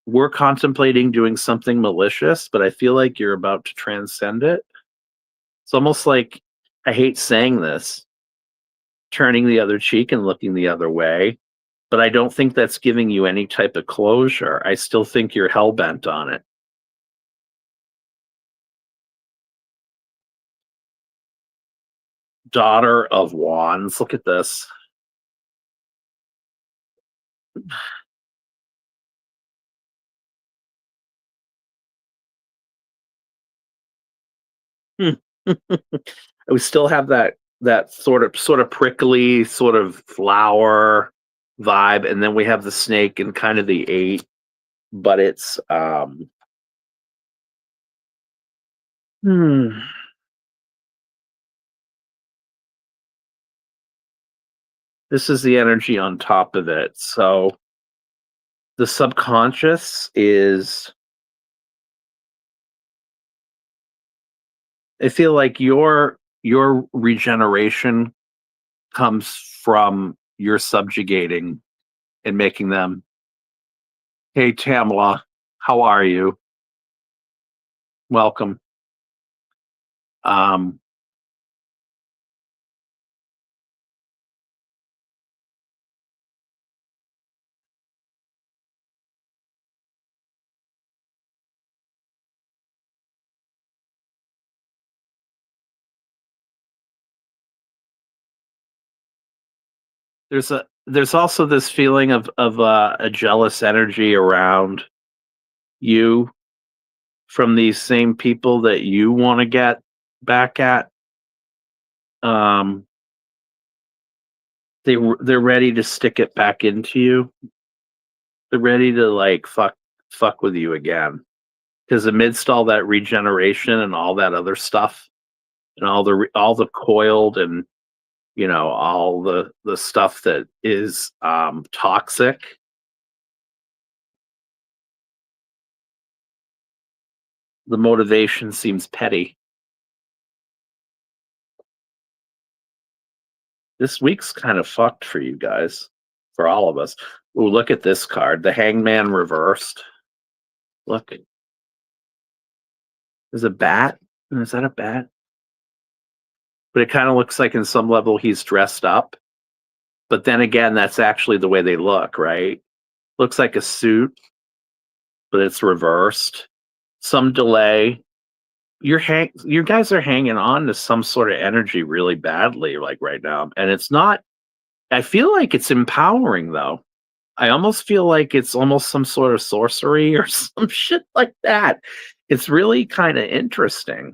we're contemplating doing something malicious, but I feel like you're about to transcend it. It's almost like I hate saying this, turning the other cheek and looking the other way, but I don't think that's giving you any type of closure. I still think you're hell bent on it. Daughter of Wands. Look at this. We still have that sort of prickly sort of flower vibe, and then we have the snake and kind of the eight, but it's hmm, this is the energy on top of it. So the subconscious is, I feel like your regeneration comes from your subjugating and making them, hey Tamla, how are you? Welcome. Um, there's also this feeling of a jealous energy around you from these same people that you want to get back at. Um, they're ready to stick it back into you. They're ready to like fuck with you again. Because amidst all that regeneration and all that other stuff, and all the coiled and all the stuff that is toxic, the motivation seems petty. This week's kind of fucked for you guys, for all of us. Ooh, look at this card, the Hangman reversed. Look, there's a bat. Is that a bat? But it kind of looks like in some level he's dressed up. But then again, that's actually the way they look, right? Looks like a suit, but it's reversed. Some delay. You guys are hanging on to some sort of energy really badly, like right now. And it's not, I feel like it's empowering though. I almost feel like it's almost some sort of sorcery or some shit like that. It's really kind of interesting.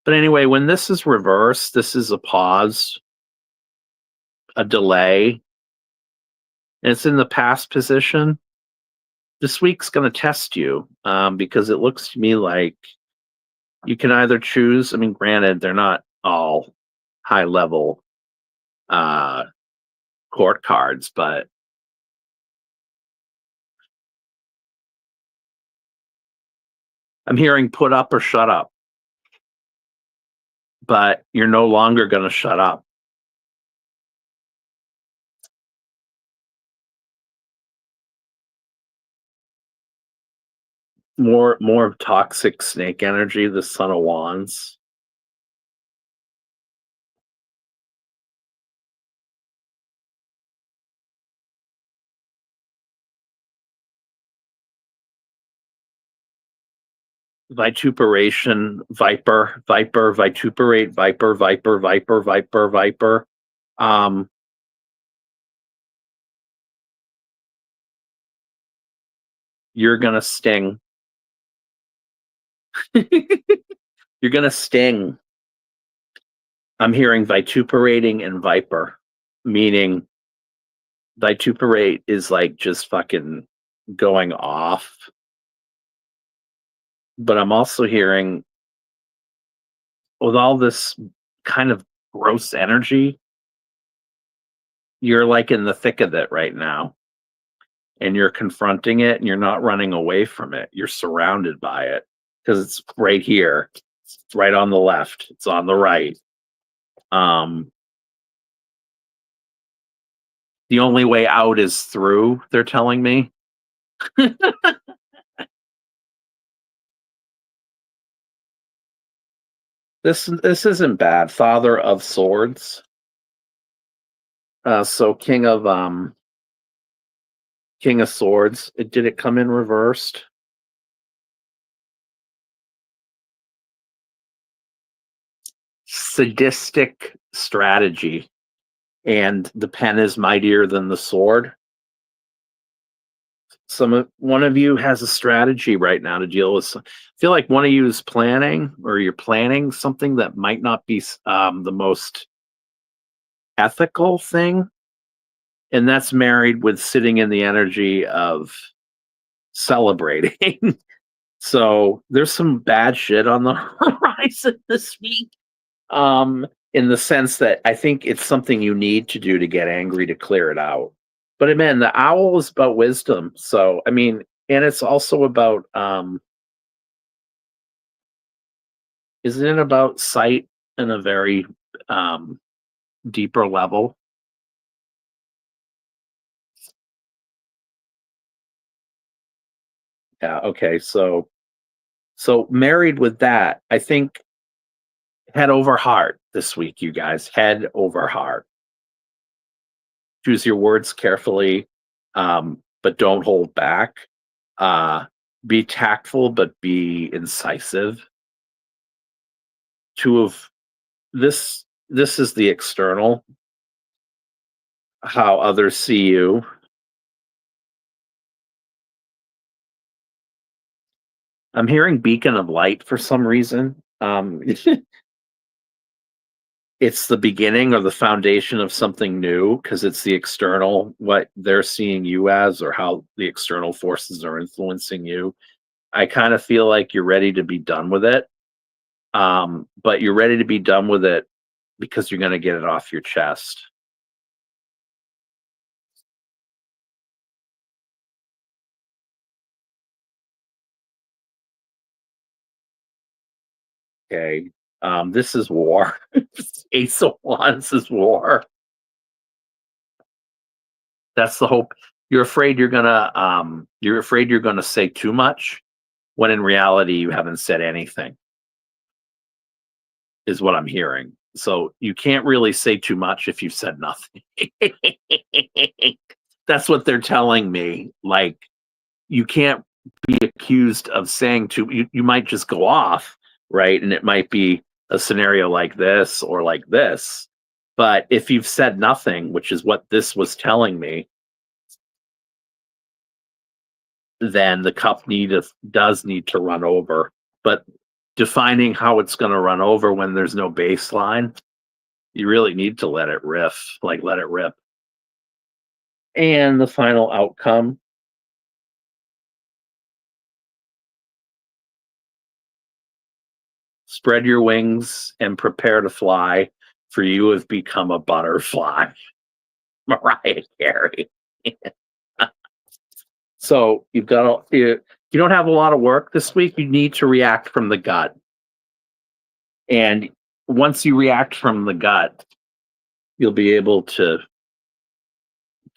But anyway, when this is reversed, this is a pause, a delay, and it's in the past position. This week's going to test you because it looks to me like you can either choose. I mean, granted, they're not all high level court cards, but I'm hearing put up or shut up. But you're no longer going to shut up. More toxic snake energy, the Son of Wands. Vituperation, viper, viper, vituperate, viper, viper, viper, viper, viper. You're gonna sting. You're gonna sting. I'm hearing vituperating and viper, meaning vituperate is like just fucking going off. But I'm also hearing with all this kind of gross energy, you're like in the thick of it right now. And you're confronting it and you're not running away from it. You're surrounded by it because it's right here. It's right on the left. It's on the right. Um, the only way out is through, they're telling me. This isn't bad. Father of Swords. So King of Swords. Did it come in reversed? Sadistic strategy. And the pen is mightier than the sword. One of you has a strategy right now to deal with. I feel like one of you is planning, or you're planning something that might not be the most ethical thing, and that's married with sitting in the energy of celebrating. So there's some bad shit on the horizon this week. In the sense that I think it's something you need to do to get angry to clear it out. But man, the owl is about wisdom. So I mean, and it's also about isn't it about sight in a very um deeper level? Yeah, okay. So married with that, I think head over heart this week, you guys. Head over heart. Choose your words carefully, but don't hold back. Be tactful, but be incisive. Two of this is the external, how others see you. I'm hearing beacon of light for some reason. It's the beginning or the foundation of something new because it's the external, what they're seeing you as, or how the external forces are influencing you. I kind of feel like you're ready to be done with it. But you're ready to be done with it because you're going to get it off your chest. Okay. This is war. Ace of Wands is war. That's the hope. You're afraid you're gonna say too much, when in reality you haven't said anything, is what I'm hearing. So you can't really say too much if you've said nothing. That's what they're telling me. Like, you can't be accused of saying too. You might just go off, right? And it might be a scenario like this or like this. But if you've said nothing, which is what this was telling me, then the cup does need to run over. But defining how it's going to run over when there's no baseline, you really need to let it riff, like let it rip. And the final outcome: spread your wings and prepare to fly, for you have become a butterfly. Mariah Carey. So you don't have a lot of work this week. You need to react from the gut. And once you react from the gut, you'll be able to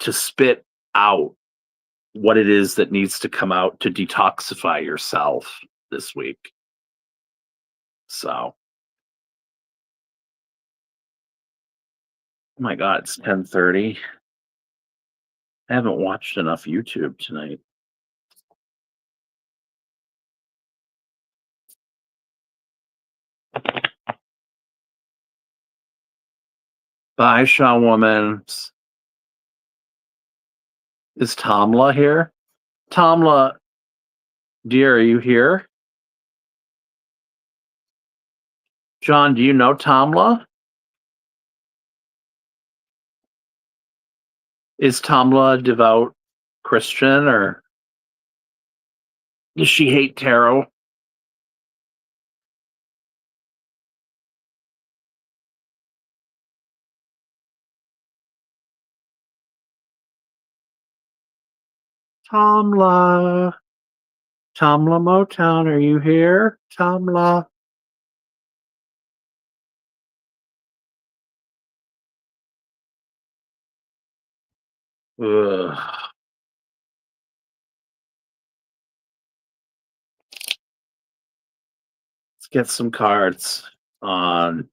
spit out what it is that needs to come out to detoxify yourself this week. So, oh my God, it's 10:30. I haven't watched enough YouTube tonight. Bye, Shaw Woman. Is Tamla here? Tamla, dear, are you here? John, do you know Tamla? Is Tamla a devout Christian, or does she hate tarot? Tamla. Tamla Motown, are you here? Tamla. Ugh. Let's get some cards on.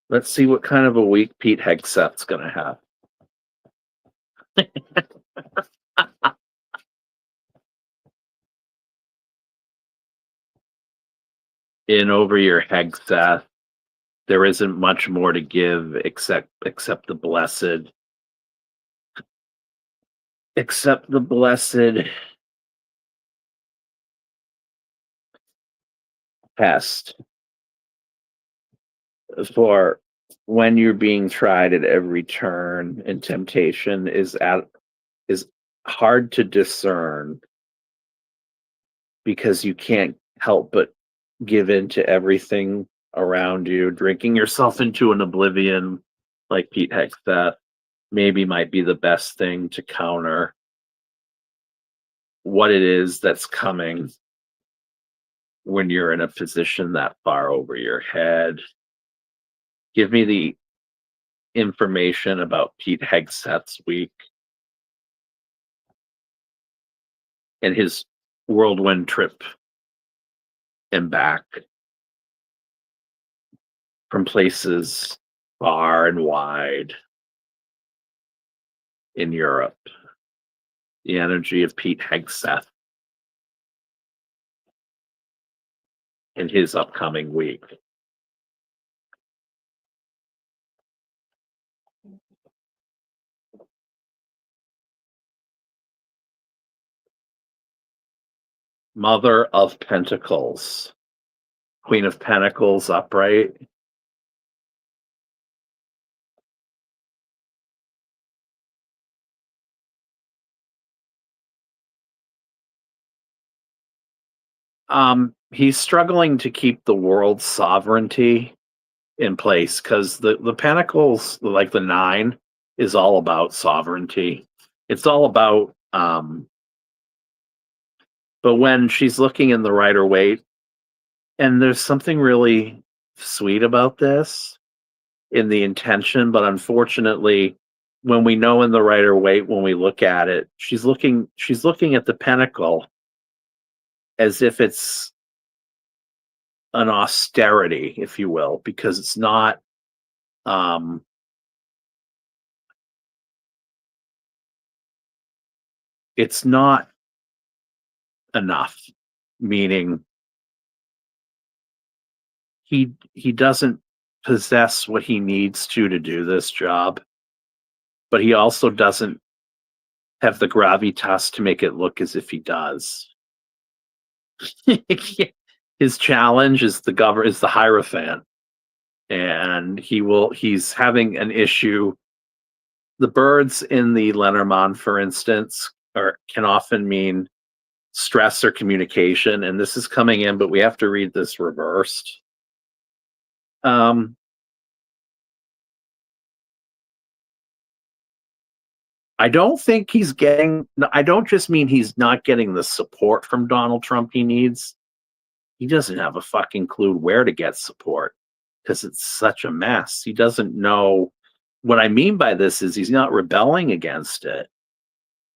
Let's see what kind of a week Pete Hegseth's going to have. In over your Hegseth, there isn't much more to give except the blessed. Except the blessed pest. For when you're being tried at every turn, and temptation is hard to discern, because you can't help but give in to everything around you. Drinking yourself into an oblivion, like Pete Hegseth, maybe might be the best thing to counter what it is that's coming when you're in a position that far over your head. Give me the information about Pete Hegseth's week and his whirlwind trip and back from places far and wide in Europe. The energy of Pete Hegseth in his upcoming week. Mother of Pentacles. Queen of Pentacles upright. He's struggling to keep the world's sovereignty in place, because the Pentacles, like the 9, is all about sovereignty. It's all about But when she's looking in the Rider Waite, and there's something really sweet about this in the intention, but unfortunately, when we know in the Rider Waite, when we look at it, she's looking at the pentacle as if it's an austerity, if you will, because um it's not enough, meaning he doesn't possess what he needs to do this job, but he also doesn't have the gravitas to make it look as if he does. His challenge is the Hierophant, and he's having an issue. The birds in the Lenormand, for instance, can often mean stress or communication, and this is coming in, but we have to read this reversed. Um, I don't think he's getting. I don't just mean he's not getting the support from Donald Trump he needs. He doesn't have a fucking clue where to get support because it's such a mess. He doesn't know. What I mean by this is he's not rebelling against it.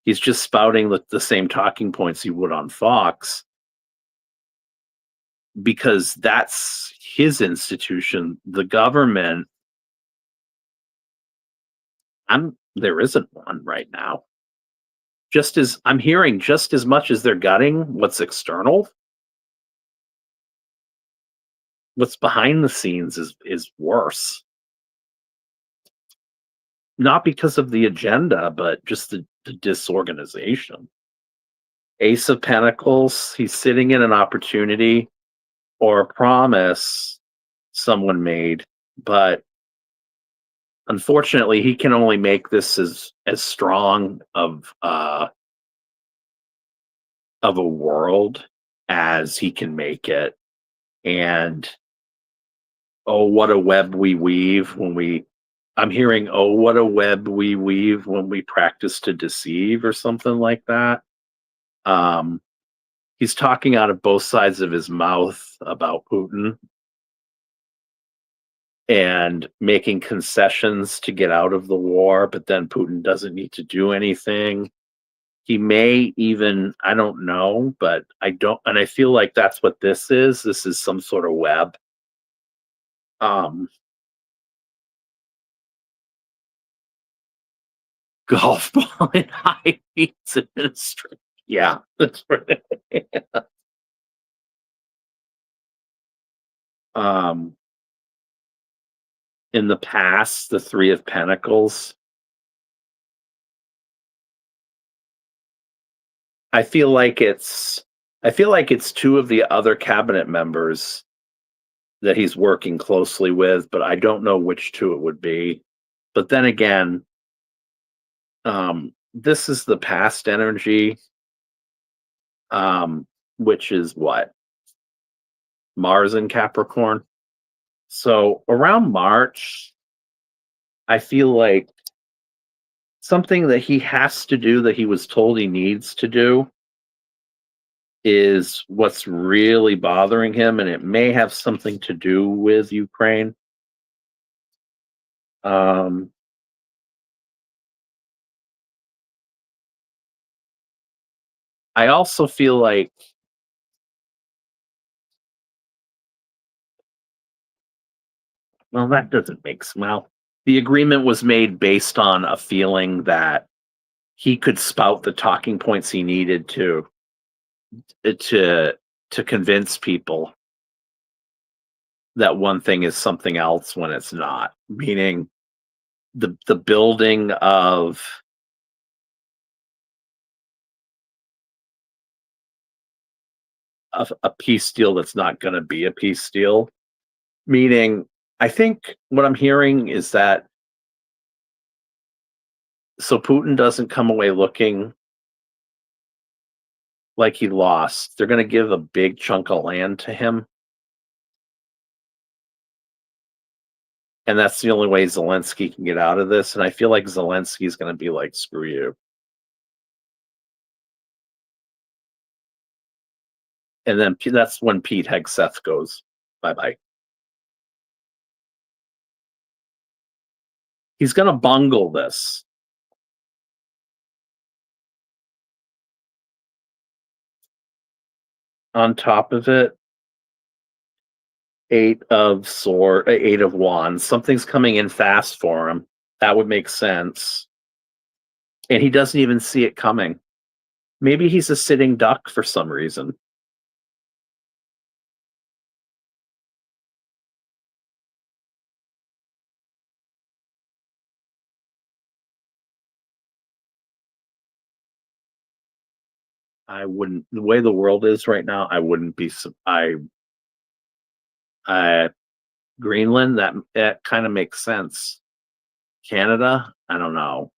He's just spouting the same talking points he would on Fox because that's his institution. The government, there isn't one right now. Just as I'm hearing, just as much as they're gutting what's external, what's behind the scenes is worse. Not because of the agenda, but just the disorganization. Ace of Pentacles, he's sitting in an opportunity or a promise someone made, but unfortunately he can only make this as strong of a world as he can make it. And oh, what a web we weave I'm hearing, oh, what a web we weave when we practice to deceive, or something like that. He's talking out of both sides of his mouth about Putin and making concessions to get out of the war, but then Putin doesn't need to do anything. He may even, I don't know, but I feel like that's what this is. This is some sort of web. Golf ball in high beats administration. Yeah, that's right. um, in the past, the Three of Pentacles. I feel like it's two of the other cabinet members that he's working closely with, but I don't know which two it would be. But then again, this is the past energy, which is what? Mars in Capricorn. So around March, I feel like something that he has to do that he was told he needs to do is what's really bothering him, and it may have something to do with Ukraine. I also feel like well, that doesn't make smile. The agreement was made based on a feeling that he could spout the talking points he needed to convince people that one thing is something else when it's not. Meaning the building of a peace deal that's not going to be a peace deal. Meaning, I think what I'm hearing is that so Putin doesn't come away looking like he lost, they're going to give a big chunk of land to him. And that's the only way Zelensky can get out of this. And I feel like Zelensky is going to be like, screw you. And then that's when Pete Hegseth goes bye-bye. He's going to bungle this. On top of it, Eight of Wands. Something's coming in fast for him. That would make sense. And he doesn't even see it coming. Maybe he's a sitting duck for some reason. The way the world is right now, I wouldn't be. Greenland, that kind of makes sense. Canada, I don't know.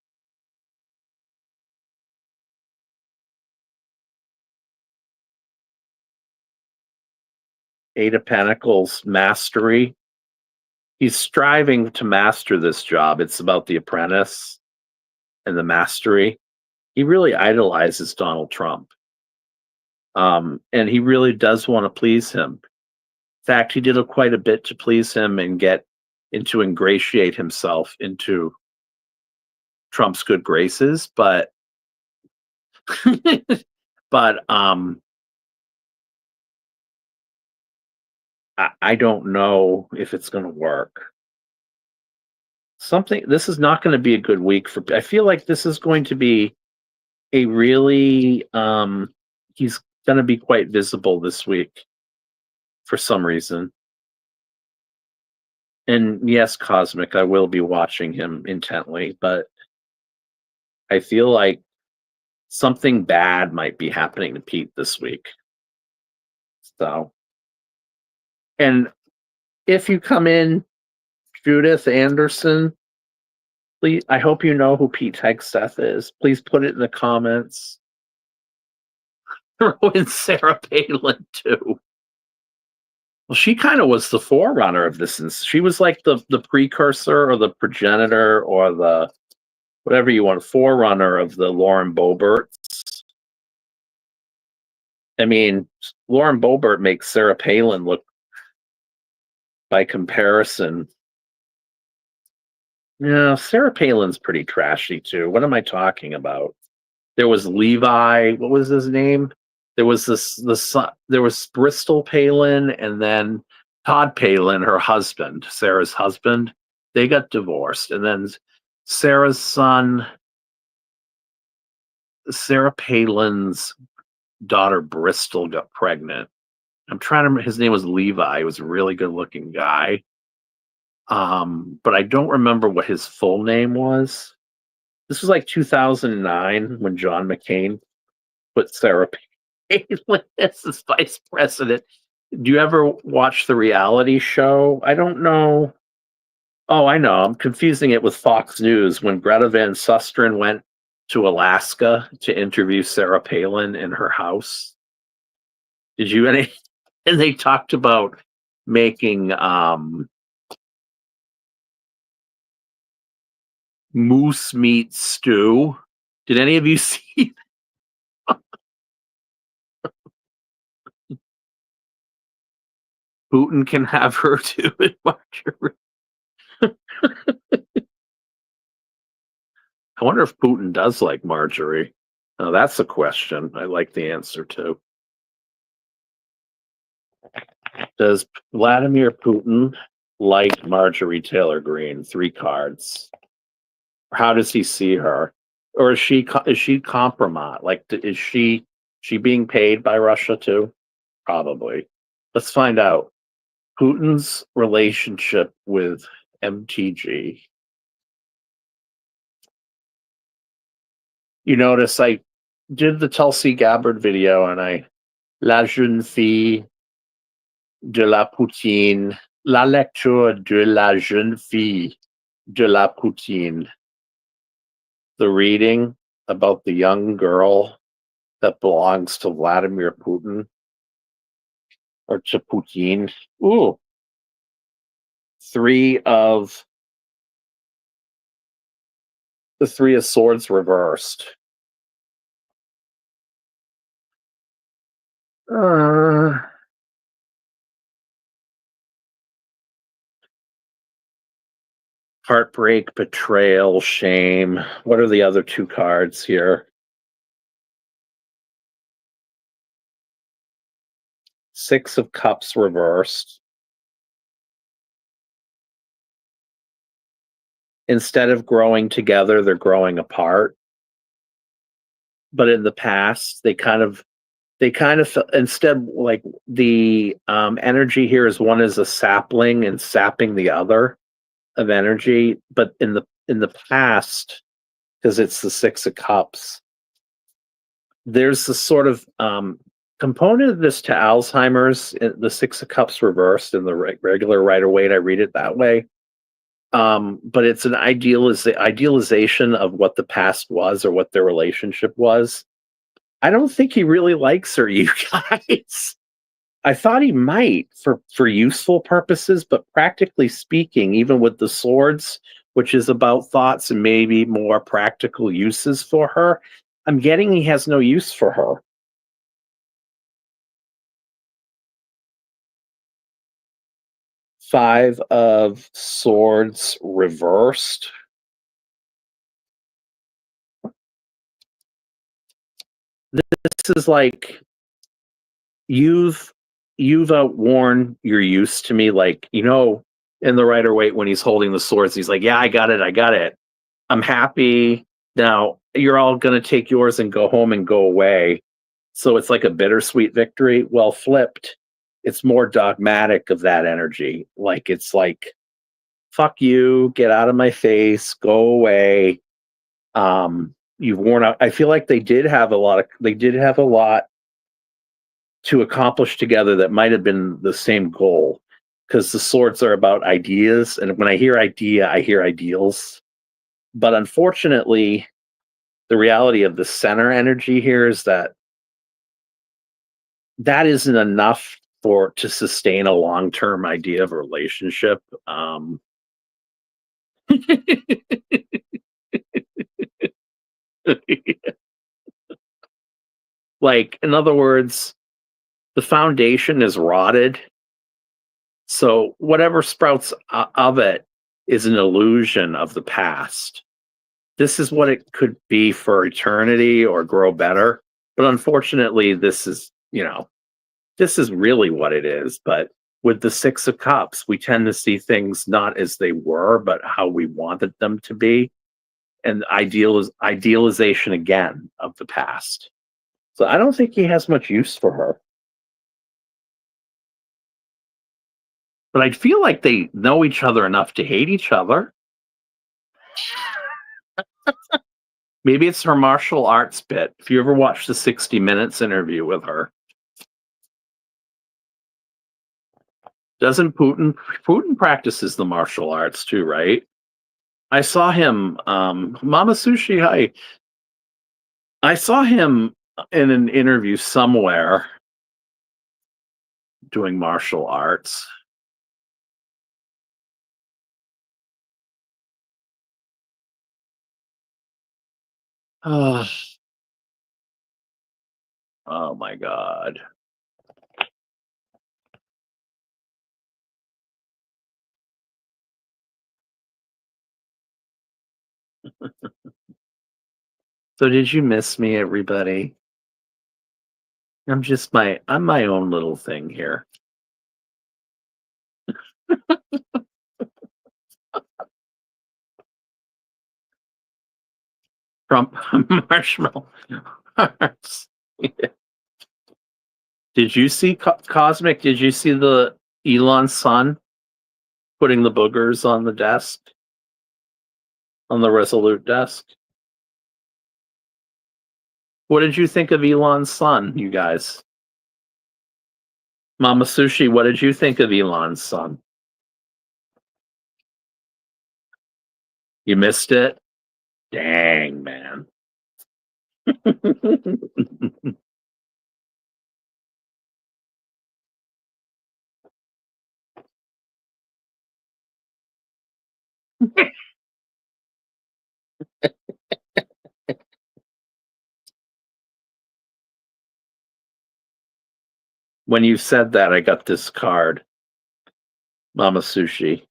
Eight of Pentacles, mastery. He's striving to master this job. It's about the apprentice and the mastery. He really idolizes Donald Trump. And he really does want to please him. In fact, he did quite a bit to please him and ingratiate himself into Trump's good graces, but I don't know if it's going to work. This is not going to be a good week I feel like this is going to be a really, he's going to be quite visible this week for some reason. And yes, Cosmic, I will be watching him intently, but I feel like something bad might be happening to Pete this week. So, and if you come in, Judith Anderson, please, I hope you know who Pete Hegseth is. Please put it in the comments. Throw in Sarah Palin too. Well, she kind of was the forerunner of this. She was like the precursor or the progenitor or the whatever you want, forerunner of the Lauren Boeberts. I mean, Lauren Boebert makes Sarah Palin look, by comparison. Yeah, Sarah Palin's pretty trashy too. What am I talking about? There was Levi. What was his name? There was there was Bristol Palin, and then Todd Palin, her husband, Sarah's husband. They got divorced, and then Sarah's son, Sarah Palin's daughter Bristol, got pregnant. I'm trying to remember. His name was Levi. He was a really good-looking guy. But I don't remember what his full name was. This was like 2009 when John McCain put Sarah Palin as his vice president. Do you ever watch the reality show? I don't know. Oh, I know. I'm confusing it with Fox News when Greta Van Susteren went to Alaska to interview Sarah Palin in her house. Did you any? And they talked about making moose meat stew. Did any of you see? Putin can have her too in Marjorie. I wonder if Putin does like Marjorie. Oh, that's a question I like the answer to. Does Vladimir Putin like Marjorie Taylor Greene? 3 cards. How does he see her? Or is she compromised? Like, is she being paid by Russia too? Probably. Let's find out. Putin's relationship with MTG. You notice I did the Tulsi Gabbard video and La jeune fille de la Poutine, la lecture de la jeune fille de la Poutine. The reading about the young girl that belongs to Vladimir Putin or to Putin. Ooh. 3 of the 3 of Swords reversed. Uh, Heartbreak, betrayal, shame. What are the other two cards here? Six of Cups reversed. Instead of growing together, they're growing apart. But in the past, they kind of instead, like, the energy here is one is a sapling and sapping the other of energy. But in the past, because it's the Six of Cups, there's the sort of component of this to Alzheimer's, the Six of Cups reversed in the regular Rider Waite. I read it that way. But it's an idealization of what the past was or what their relationship was. I don't think he really likes her, you guys. I thought he might for useful purposes, but practically speaking, even with the swords, which is about thoughts and maybe more practical uses for her, I'm getting he has no use for her. Five of Swords reversed. This is like you've you've outworn your use to me. Like, in the Rider Waite, when he's holding the swords, he's like, "Yeah, I got it. I'm happy now. You're all gonna take yours and go home and go away." So it's like a bittersweet victory. Well, flipped, it's more dogmatic of that energy. Like, it's like, "Fuck you, get out of my face, go away." You've worn out. I feel like they did have a lot to accomplish together that might have been the same goal, because the swords are about ideas, and when I hear idea, I hear ideals. But unfortunately, the reality of the center energy here is that that isn't enough for to sustain a long-term idea of a relationship. Like, in other words, the foundation is rotted, so whatever sprouts of it is an illusion of the past. This is what it could be for eternity or grow better. But unfortunately, this is really what it is. But with the Six of Cups, we tend to see things not as they were, but how we wanted them to be. And idealization again of the past. So I don't think he has much use for her. But I feel like they know each other enough to hate each other. Maybe it's her martial arts bit. If you ever watched the 60 Minutes interview with her, doesn't Putin practices the martial arts too, right? I saw him, Mama Sushi, hi. I saw him in an interview somewhere doing martial arts. Oh, oh my god. So did you miss me, everybody? I'm my own little thing here. Trump marshmallow hearts. Did you see Cosmic? Did you see the Elon's son putting the boogers on the desk, on the Resolute desk? What did you think of Elon's son, you guys? Mama Sushi, what did you think of Elon's son? You missed it? Dang, man. When you said that, I got this card, Mama Sushi,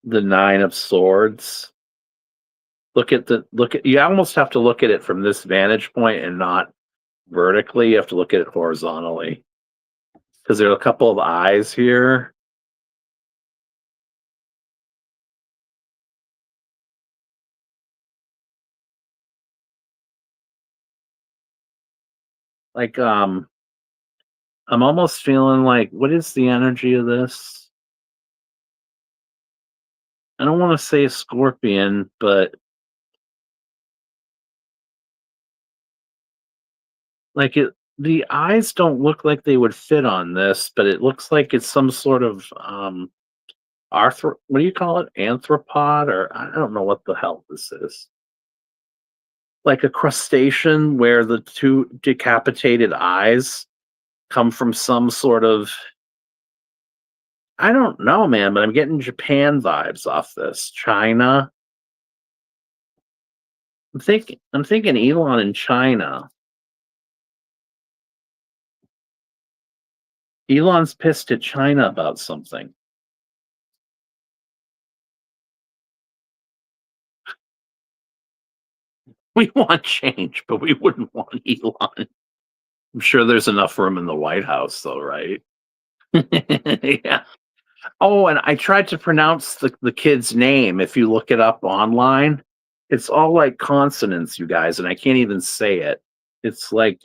the Nine of Swords. You almost have to look at it from this vantage point and not vertically. You have to look at it horizontally because there are a couple of eyes here. Like, I'm almost feeling like, what is the energy of this? I don't want to say a scorpion, but like the eyes don't look like they would fit on this, but it looks like it's some sort of what do you call it? Arthropod, or I don't know what the hell this is. Like a crustacean where the two decapitated eyes come from some sort of, I don't know, man, but I'm getting Japan vibes off this. China. I'm thinking Elon in China. Elon's pissed at China about something. We want change, but we wouldn't want Elon. I'm sure there's enough room in the White House, though, right? Yeah. Oh, and I tried to pronounce the kid's name. If you look it up online, it's all like consonants, you guys, and I can't even say it. It's like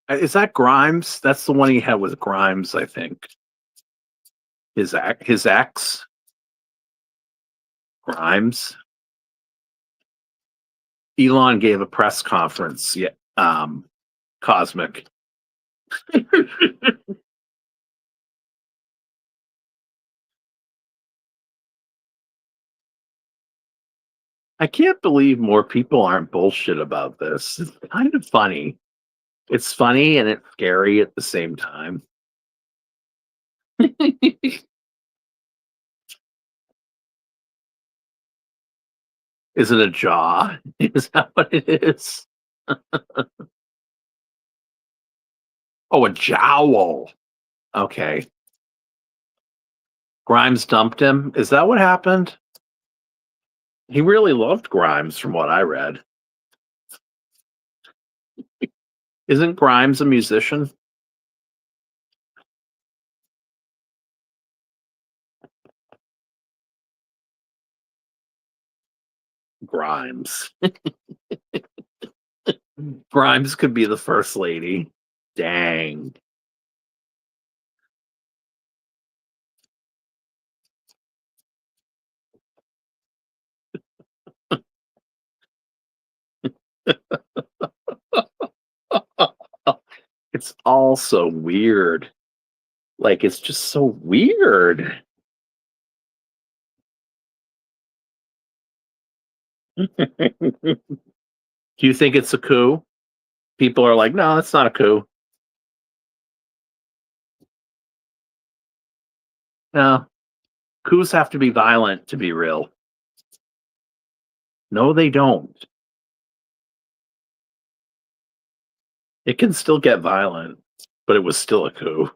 is that Grimes? That's the one he had with Grimes, I think. His ex Grimes. Elon gave a press conference. Yeah, Cosmic. I can't believe more people aren't bullshit about this. It's kind of funny. It's funny and it's scary at the same time. Is it a jaw? Is that what it is? Oh, a jowl. Okay. Grimes dumped him. Is that what happened? He really loved Grimes, from what I read. Isn't Grimes a musician? Grimes. Grimes could be the first lady. Dang. It's all so weird. Like, it's just so weird. Do you think it's a coup? People are like, no, it's not a coup. No, coups have to be violent to be real. No, they don't. It can still get violent, but it was still a coup.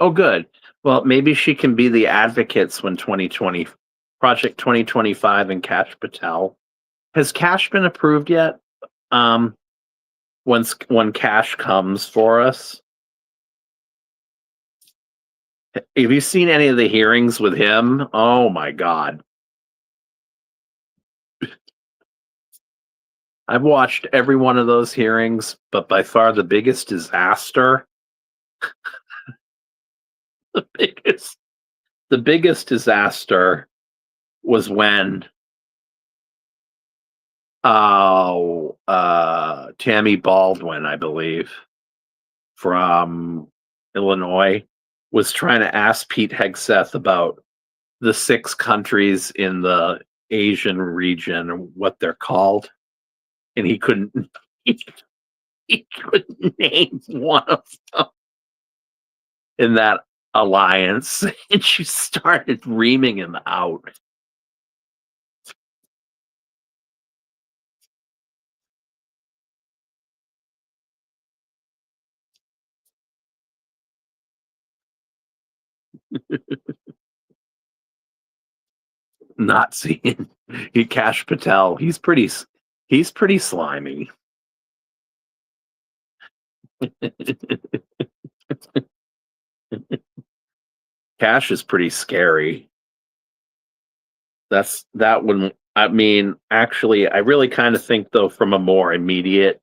Oh, good. Well, maybe she can be the advocates when 2020, Project 2025 and Cash Patel. Has Cash been approved yet? Um, when Cash comes for us, have you seen any of the hearings with him? Oh my God. I've watched every one of those hearings, but by far the biggest disaster, the biggest, the biggest disaster was when Tammy Baldwin, I believe, from Illinois, was trying to ask Pete Hegseth about the 6 countries in the Asian region, what they're called, and he couldn't he, he couldn't name one of them in that alliance, and she started reaming him out. Not seeing Cash Patel. He's pretty slimy. Cash is pretty scary. That one. I mean, actually, I really kind of think, though, from a more immediate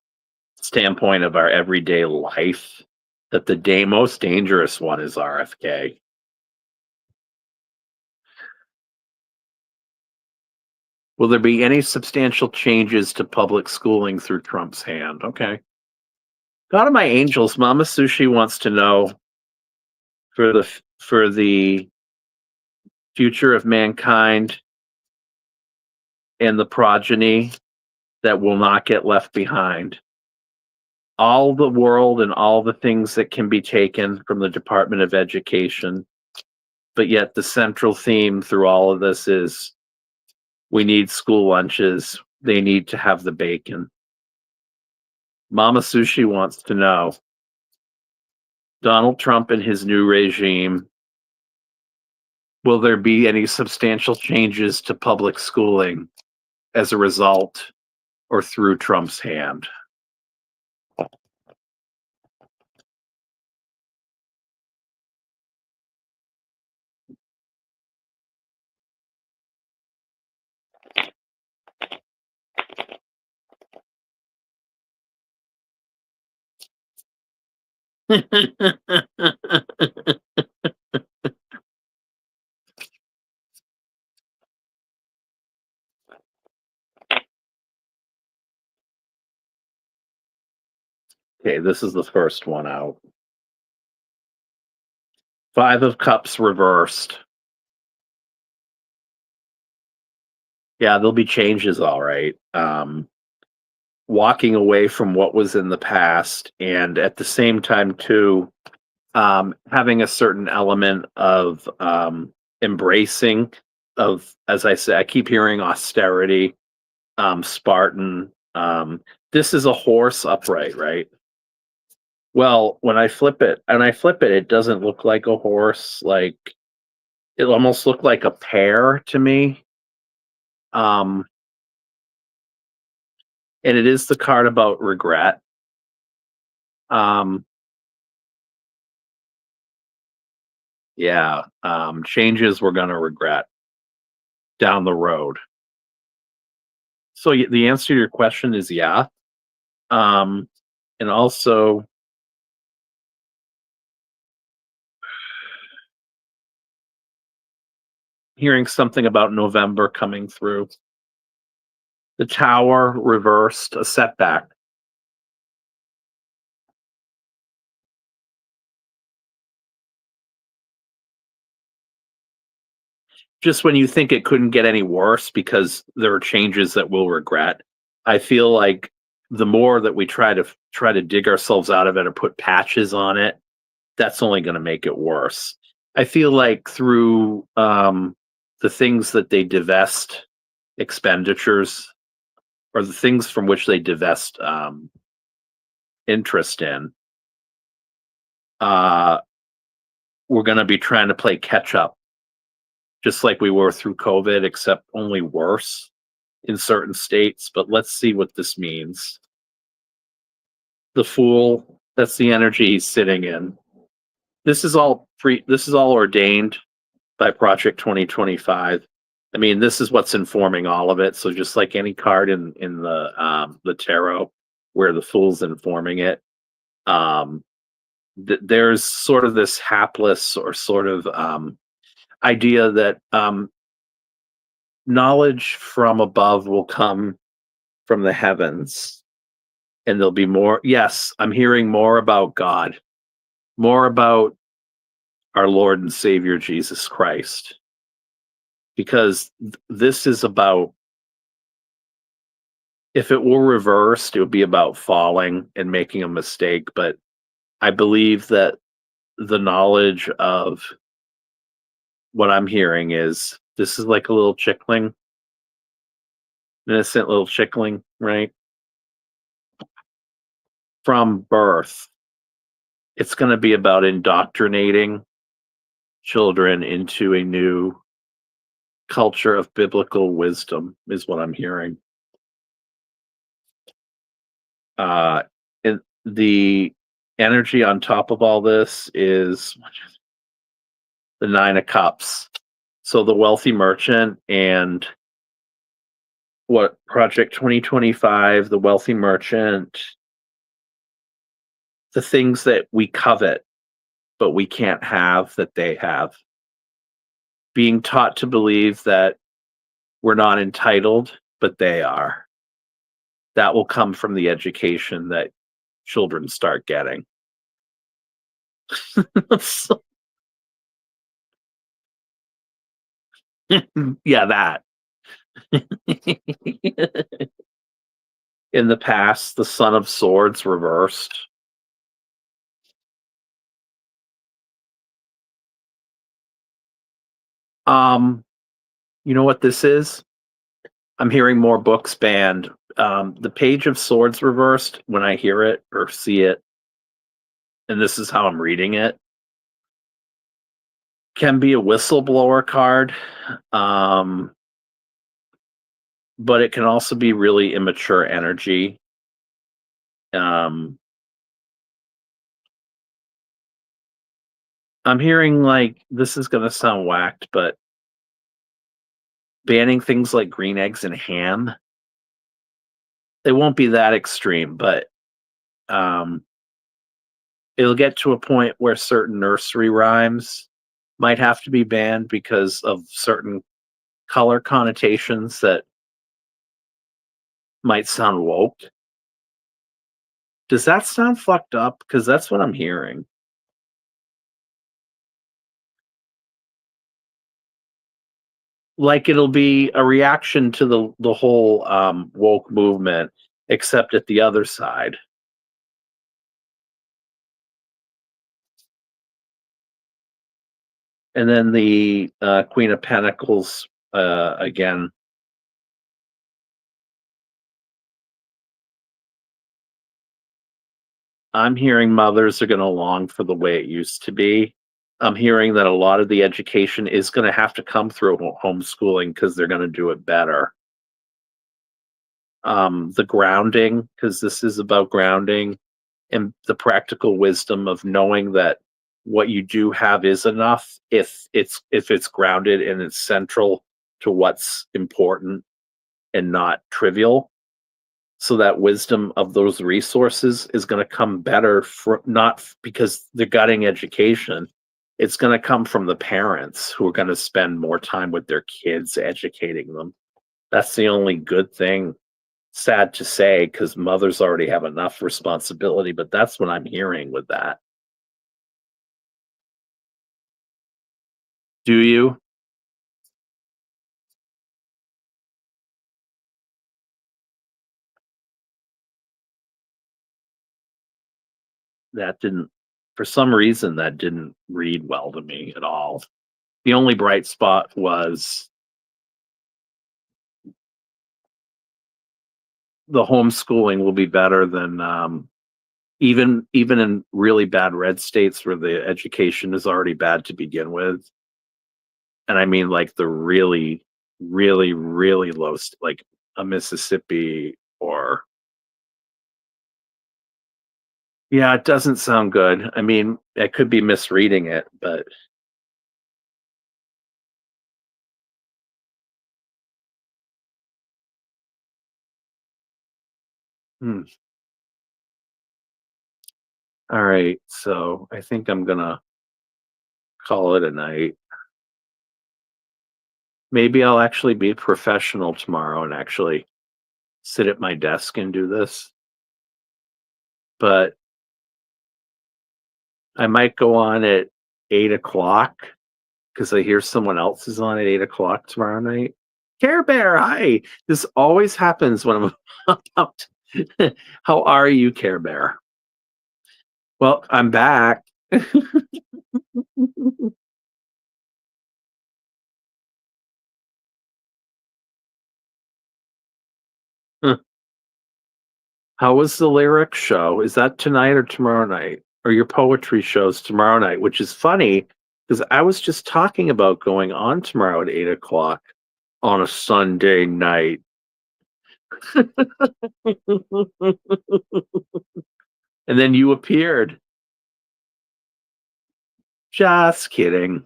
standpoint of our everyday life, that the most dangerous one is RFK. Will there be any substantial changes to public schooling through Trump's hand? Okay. God of my angels, Mama Sushi wants to know for the future of mankind and the progeny that will not get left behind. All the world and all the things that can be taken from the Department of Education, but yet the central theme through all of this is we need school lunches. They need to have the bacon. Mama Sushi wants to know, Donald Trump and his new regime, will there be any substantial changes to public schooling as a result or through Trump's hand? Okay, this is the first one out. 5 of Cups reversed. Yeah, there'll be changes, all right. Walking away from what was in the past, and at the same time, too, having a certain element of embracing of, as I say, I keep hearing austerity, Spartan. This is a horse upright, right? Well, when I flip it, it doesn't look like a horse. Like, it almost looked like a pear to me. Um, and it is the card about regret. Um, yeah, changes we're going to regret down the road. So the answer to your question is yeah. And also, hearing something about November coming through. The Tower reversed, a setback. Just when you think it couldn't get any worse because there are changes that we'll regret, I feel like the more that we try to dig ourselves out of it or put patches on it, that's only going to make it worse. I feel like through the things that they divest expenditures, or the things from which they divest interest in, we're going to be trying to play catch up, just like we were through COVID, except only worse in certain states. But let's see what this means. The Fool, that's the energy he's sitting in. This is all ordained by Project 2025. I mean, this is what's informing all of it. So just like any card in the tarot, where the Fool's informing it, there's sort of this hapless or sort of idea that knowledge from above will come from the heavens, and there'll be more. Yes, I'm hearing more about God. more about our Lord and Savior Jesus Christ, because this is about, if it were reversed, it would be about falling and making a mistake. But I believe that the knowledge of what I'm hearing is this is like a little chickling, innocent little chickling, right? From birth, it's going to be about indoctrinating children into a new culture of biblical wisdom, is what I'm hearing. Uh, and the energy on top of all this is the Nine of Cups. So the wealthy merchant and what Project 2025, the wealthy merchant, the things that we covet, but we can't have that they have. Being taught to believe that we're not entitled, but they are. That will come from the education that children start getting. Yeah, that. In the past, the Son of Swords reversed. Um, you know what this is? I'm hearing more books banned. The Page of Swords reversed when I hear it or see it, and this is how I'm reading it, can be a whistleblower card, um, but it can also be really immature energy. Um, I'm hearing, like, this is going to sound whacked, but banning things like green eggs and ham. It won't be that extreme, but um, it'll get to a point where certain nursery rhymes might have to be banned because of certain color connotations that might sound woke. Does that sound fucked up? Because that's what I'm hearing. Like it'll be a reaction to the whole woke movement, except at the other side. And then the Queen of Pentacles again. I'm hearing mothers are going to long for the way it used to be. I'm hearing that a lot of the education is going to have to come through homeschooling because they're going to do it better. The grounding, because this is about grounding and the practical wisdom of knowing that what you do have is enough if it's grounded and it's central to what's important and not trivial. So that wisdom of those resources is going to come better for not because they're gutting education. It's going to come from the parents who are going to spend more time with their kids educating them. That's the only good thing. Sad to say, because mothers already have enough responsibility, but that's what I'm hearing with that. Do you? That didn't, for some reason, that didn't read well to me at all. The only bright spot was the homeschooling will be better than even in really bad red states where the education is already bad to begin with. And I mean like the really, really, really low, like a Mississippi or yeah, it doesn't sound good. I mean, I could be misreading it, but hmm. All right. So I think I'm gonna call it a night. Maybe I'll actually be professional tomorrow and actually sit at my desk and do this. But I might go on at 8 o'clock because I hear someone else is on at 8 o'clock tomorrow night. Care Bear, hi. This always happens when I'm about. How are you, Care Bear? Well, I'm back. How was the lyric show? Is that tonight or tomorrow night? Or your poetry show's tomorrow night, which is funny because I was just talking about going on tomorrow at 8 o'clock on a Sunday night. And then you appeared. Just kidding.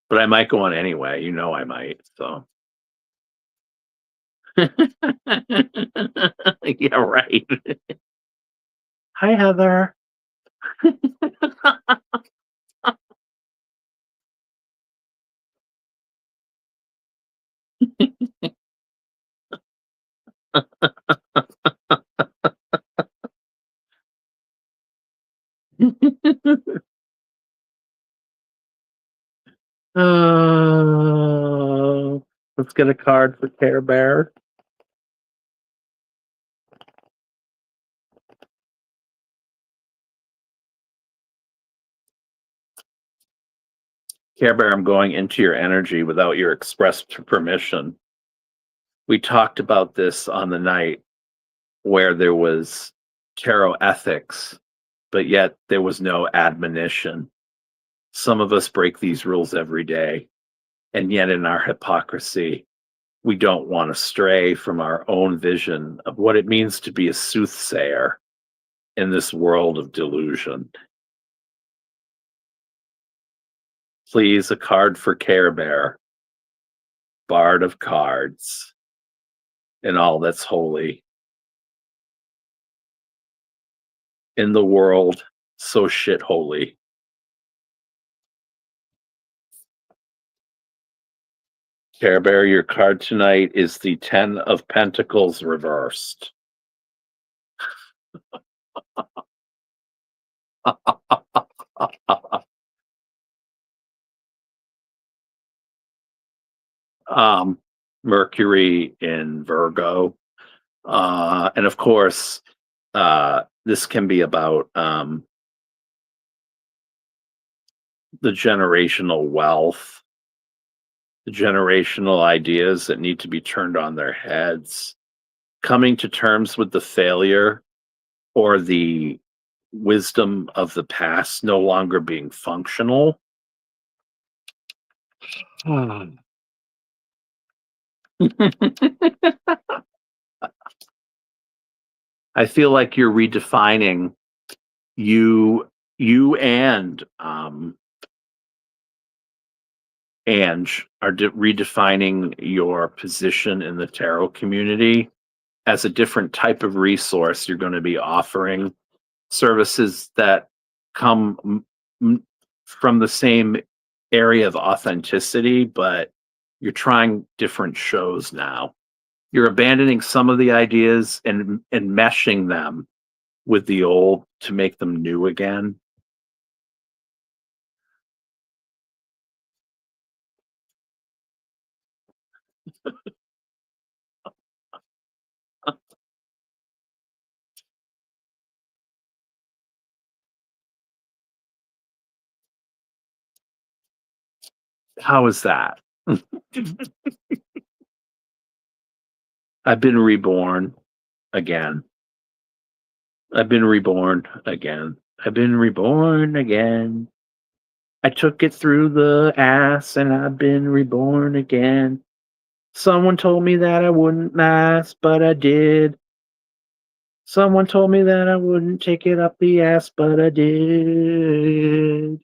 But I might go on anyway. You know I might. So yeah, right. Hi, Heather. Oh, let's get a card for Care Bear. Care Bear, I'm going into your energy without your express permission. We talked about this on the night where there was tarot ethics, but yet there was no admonition. Some of us break these rules every day, and yet in our hypocrisy, we don't want to stray from our own vision of what it means to be a soothsayer in this world of delusion. Please, a card for Care Bear, Bard of Cards, and all that's holy in the world, so shit holy. Care Bear, your card tonight is the Ten of Pentacles reversed. Mercury in Virgo. And of course, this can be about the generational wealth, the generational ideas that need to be turned on their heads, coming to terms with the failure or the wisdom of the past no longer being functional. I feel like you're redefining you and Ange are redefining your position in the tarot community as a different type of resource. You're going to be offering services that come from the same area of authenticity, but you're trying different shows now. You're abandoning some of the ideas and meshing them with the old to make them new again. How is that? I've been reborn again. I've been reborn again. I've been reborn again. I took it through the ass and I've been reborn again. Someone told me that I wouldn't last, but I did. Someone told me that I wouldn't take it up the ass, but I did.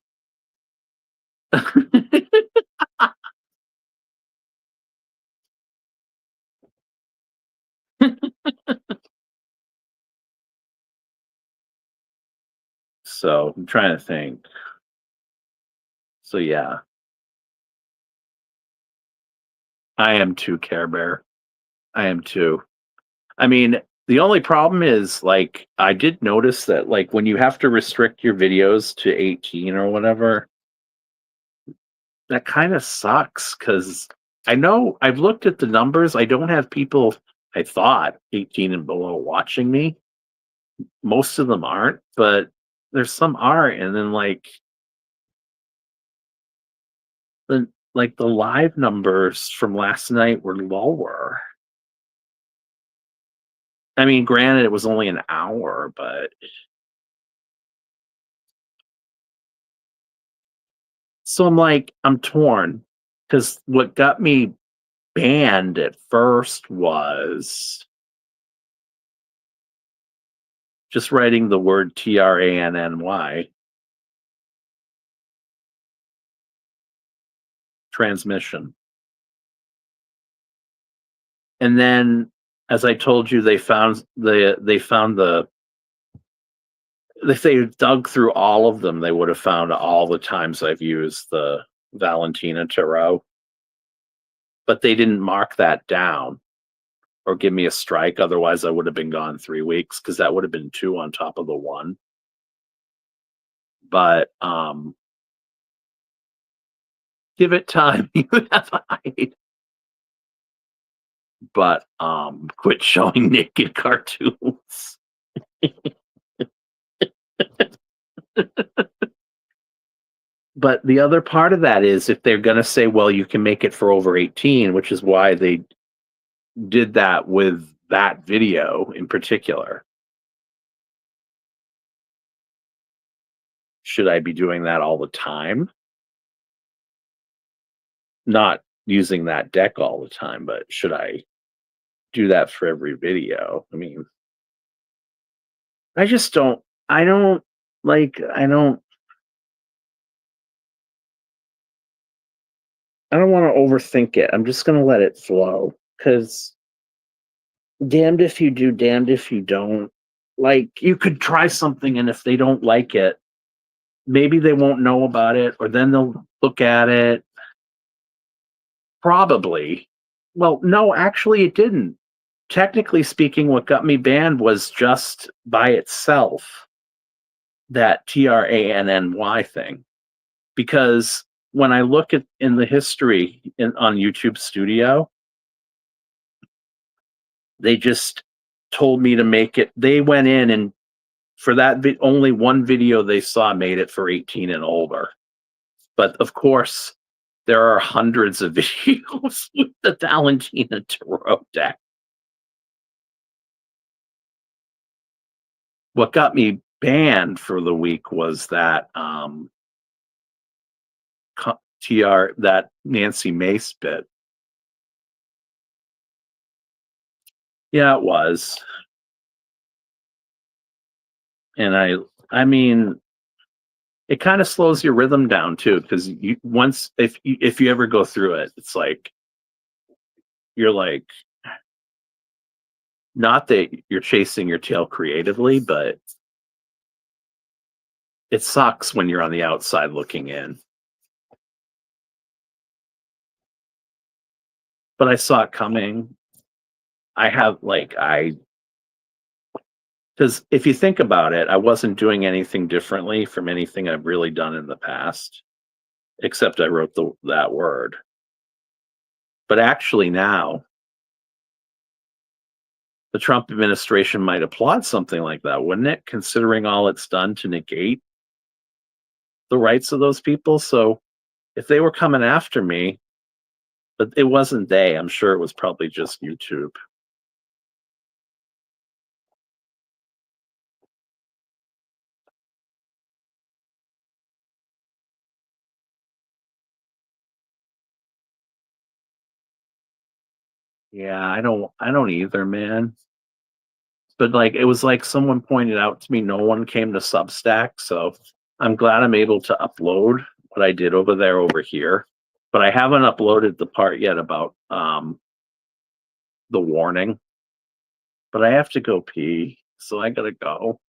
So I'm trying to think. So yeah, I am too, Care Bear. I am too. I mean, The only problem is, like, I did notice that, like, when you have to restrict your videos to 18 or whatever, that kind of sucks because I know I've looked at the numbers. I don't have people, I thought, 18 and below watching me. Most of them aren't, but there's some are. And then, the live numbers from last night were lower. I mean, granted, it was only an hour, but so I'm torn because what got me banned at first was just writing the word TRANNY, transmission. And then, as I told you, if they dug through all of them, they would have found all the times I've used the Valentina Tarot. But they didn't mark that down or give me a strike. Otherwise, I would have been gone 3 weeks because that would have been 2 on top of the 1. But give it time. You have a hide. But quit showing naked cartoons. But the other part of that is if they're going to say, well, you can make it for over 18, which is why they did that with that video in particular. Should I be doing that all the time? Not using that deck all the time, but should I do that for every video? I mean, I just don't, I don't like, I don't want to overthink it. I'm just going to let it flow because damned if you do, damned if you don't. Like, you could try something, and if they don't like it, maybe they won't know about it, or then they'll look at it. Probably. Well, no, actually, it didn't. Technically speaking, what got me banned was just by itself that TRANNY thing. Because when I look at in the history on YouTube Studio, they just told me to make it. They went in and for that only one video they saw made it for 18 and older. But of course, there are hundreds of videos with the Valentina Tarot deck. What got me banned for the week was that that Nancy Mace bit. Yeah, it was. And I mean, it kind of slows your rhythm down too, because if you ever go through it, it's like you're like, not that you're chasing your tail creatively, but it sucks when you're on the outside looking in. But I saw it coming. Because if you think about it, I wasn't doing anything differently from anything I've really done in the past, except I wrote that word. But actually now, the Trump administration might applaud something like that, wouldn't it? Considering all it's done to negate the rights of those people. So if they were coming after me, but it wasn't they, I'm sure it was probably just YouTube. Yeah, I don't either, man. But like it was like someone pointed out to me, no one came to Substack, so I'm glad I'm able to upload what I did over here. But I haven't uploaded the part yet about the warning. But I have to go pee, so I gotta go.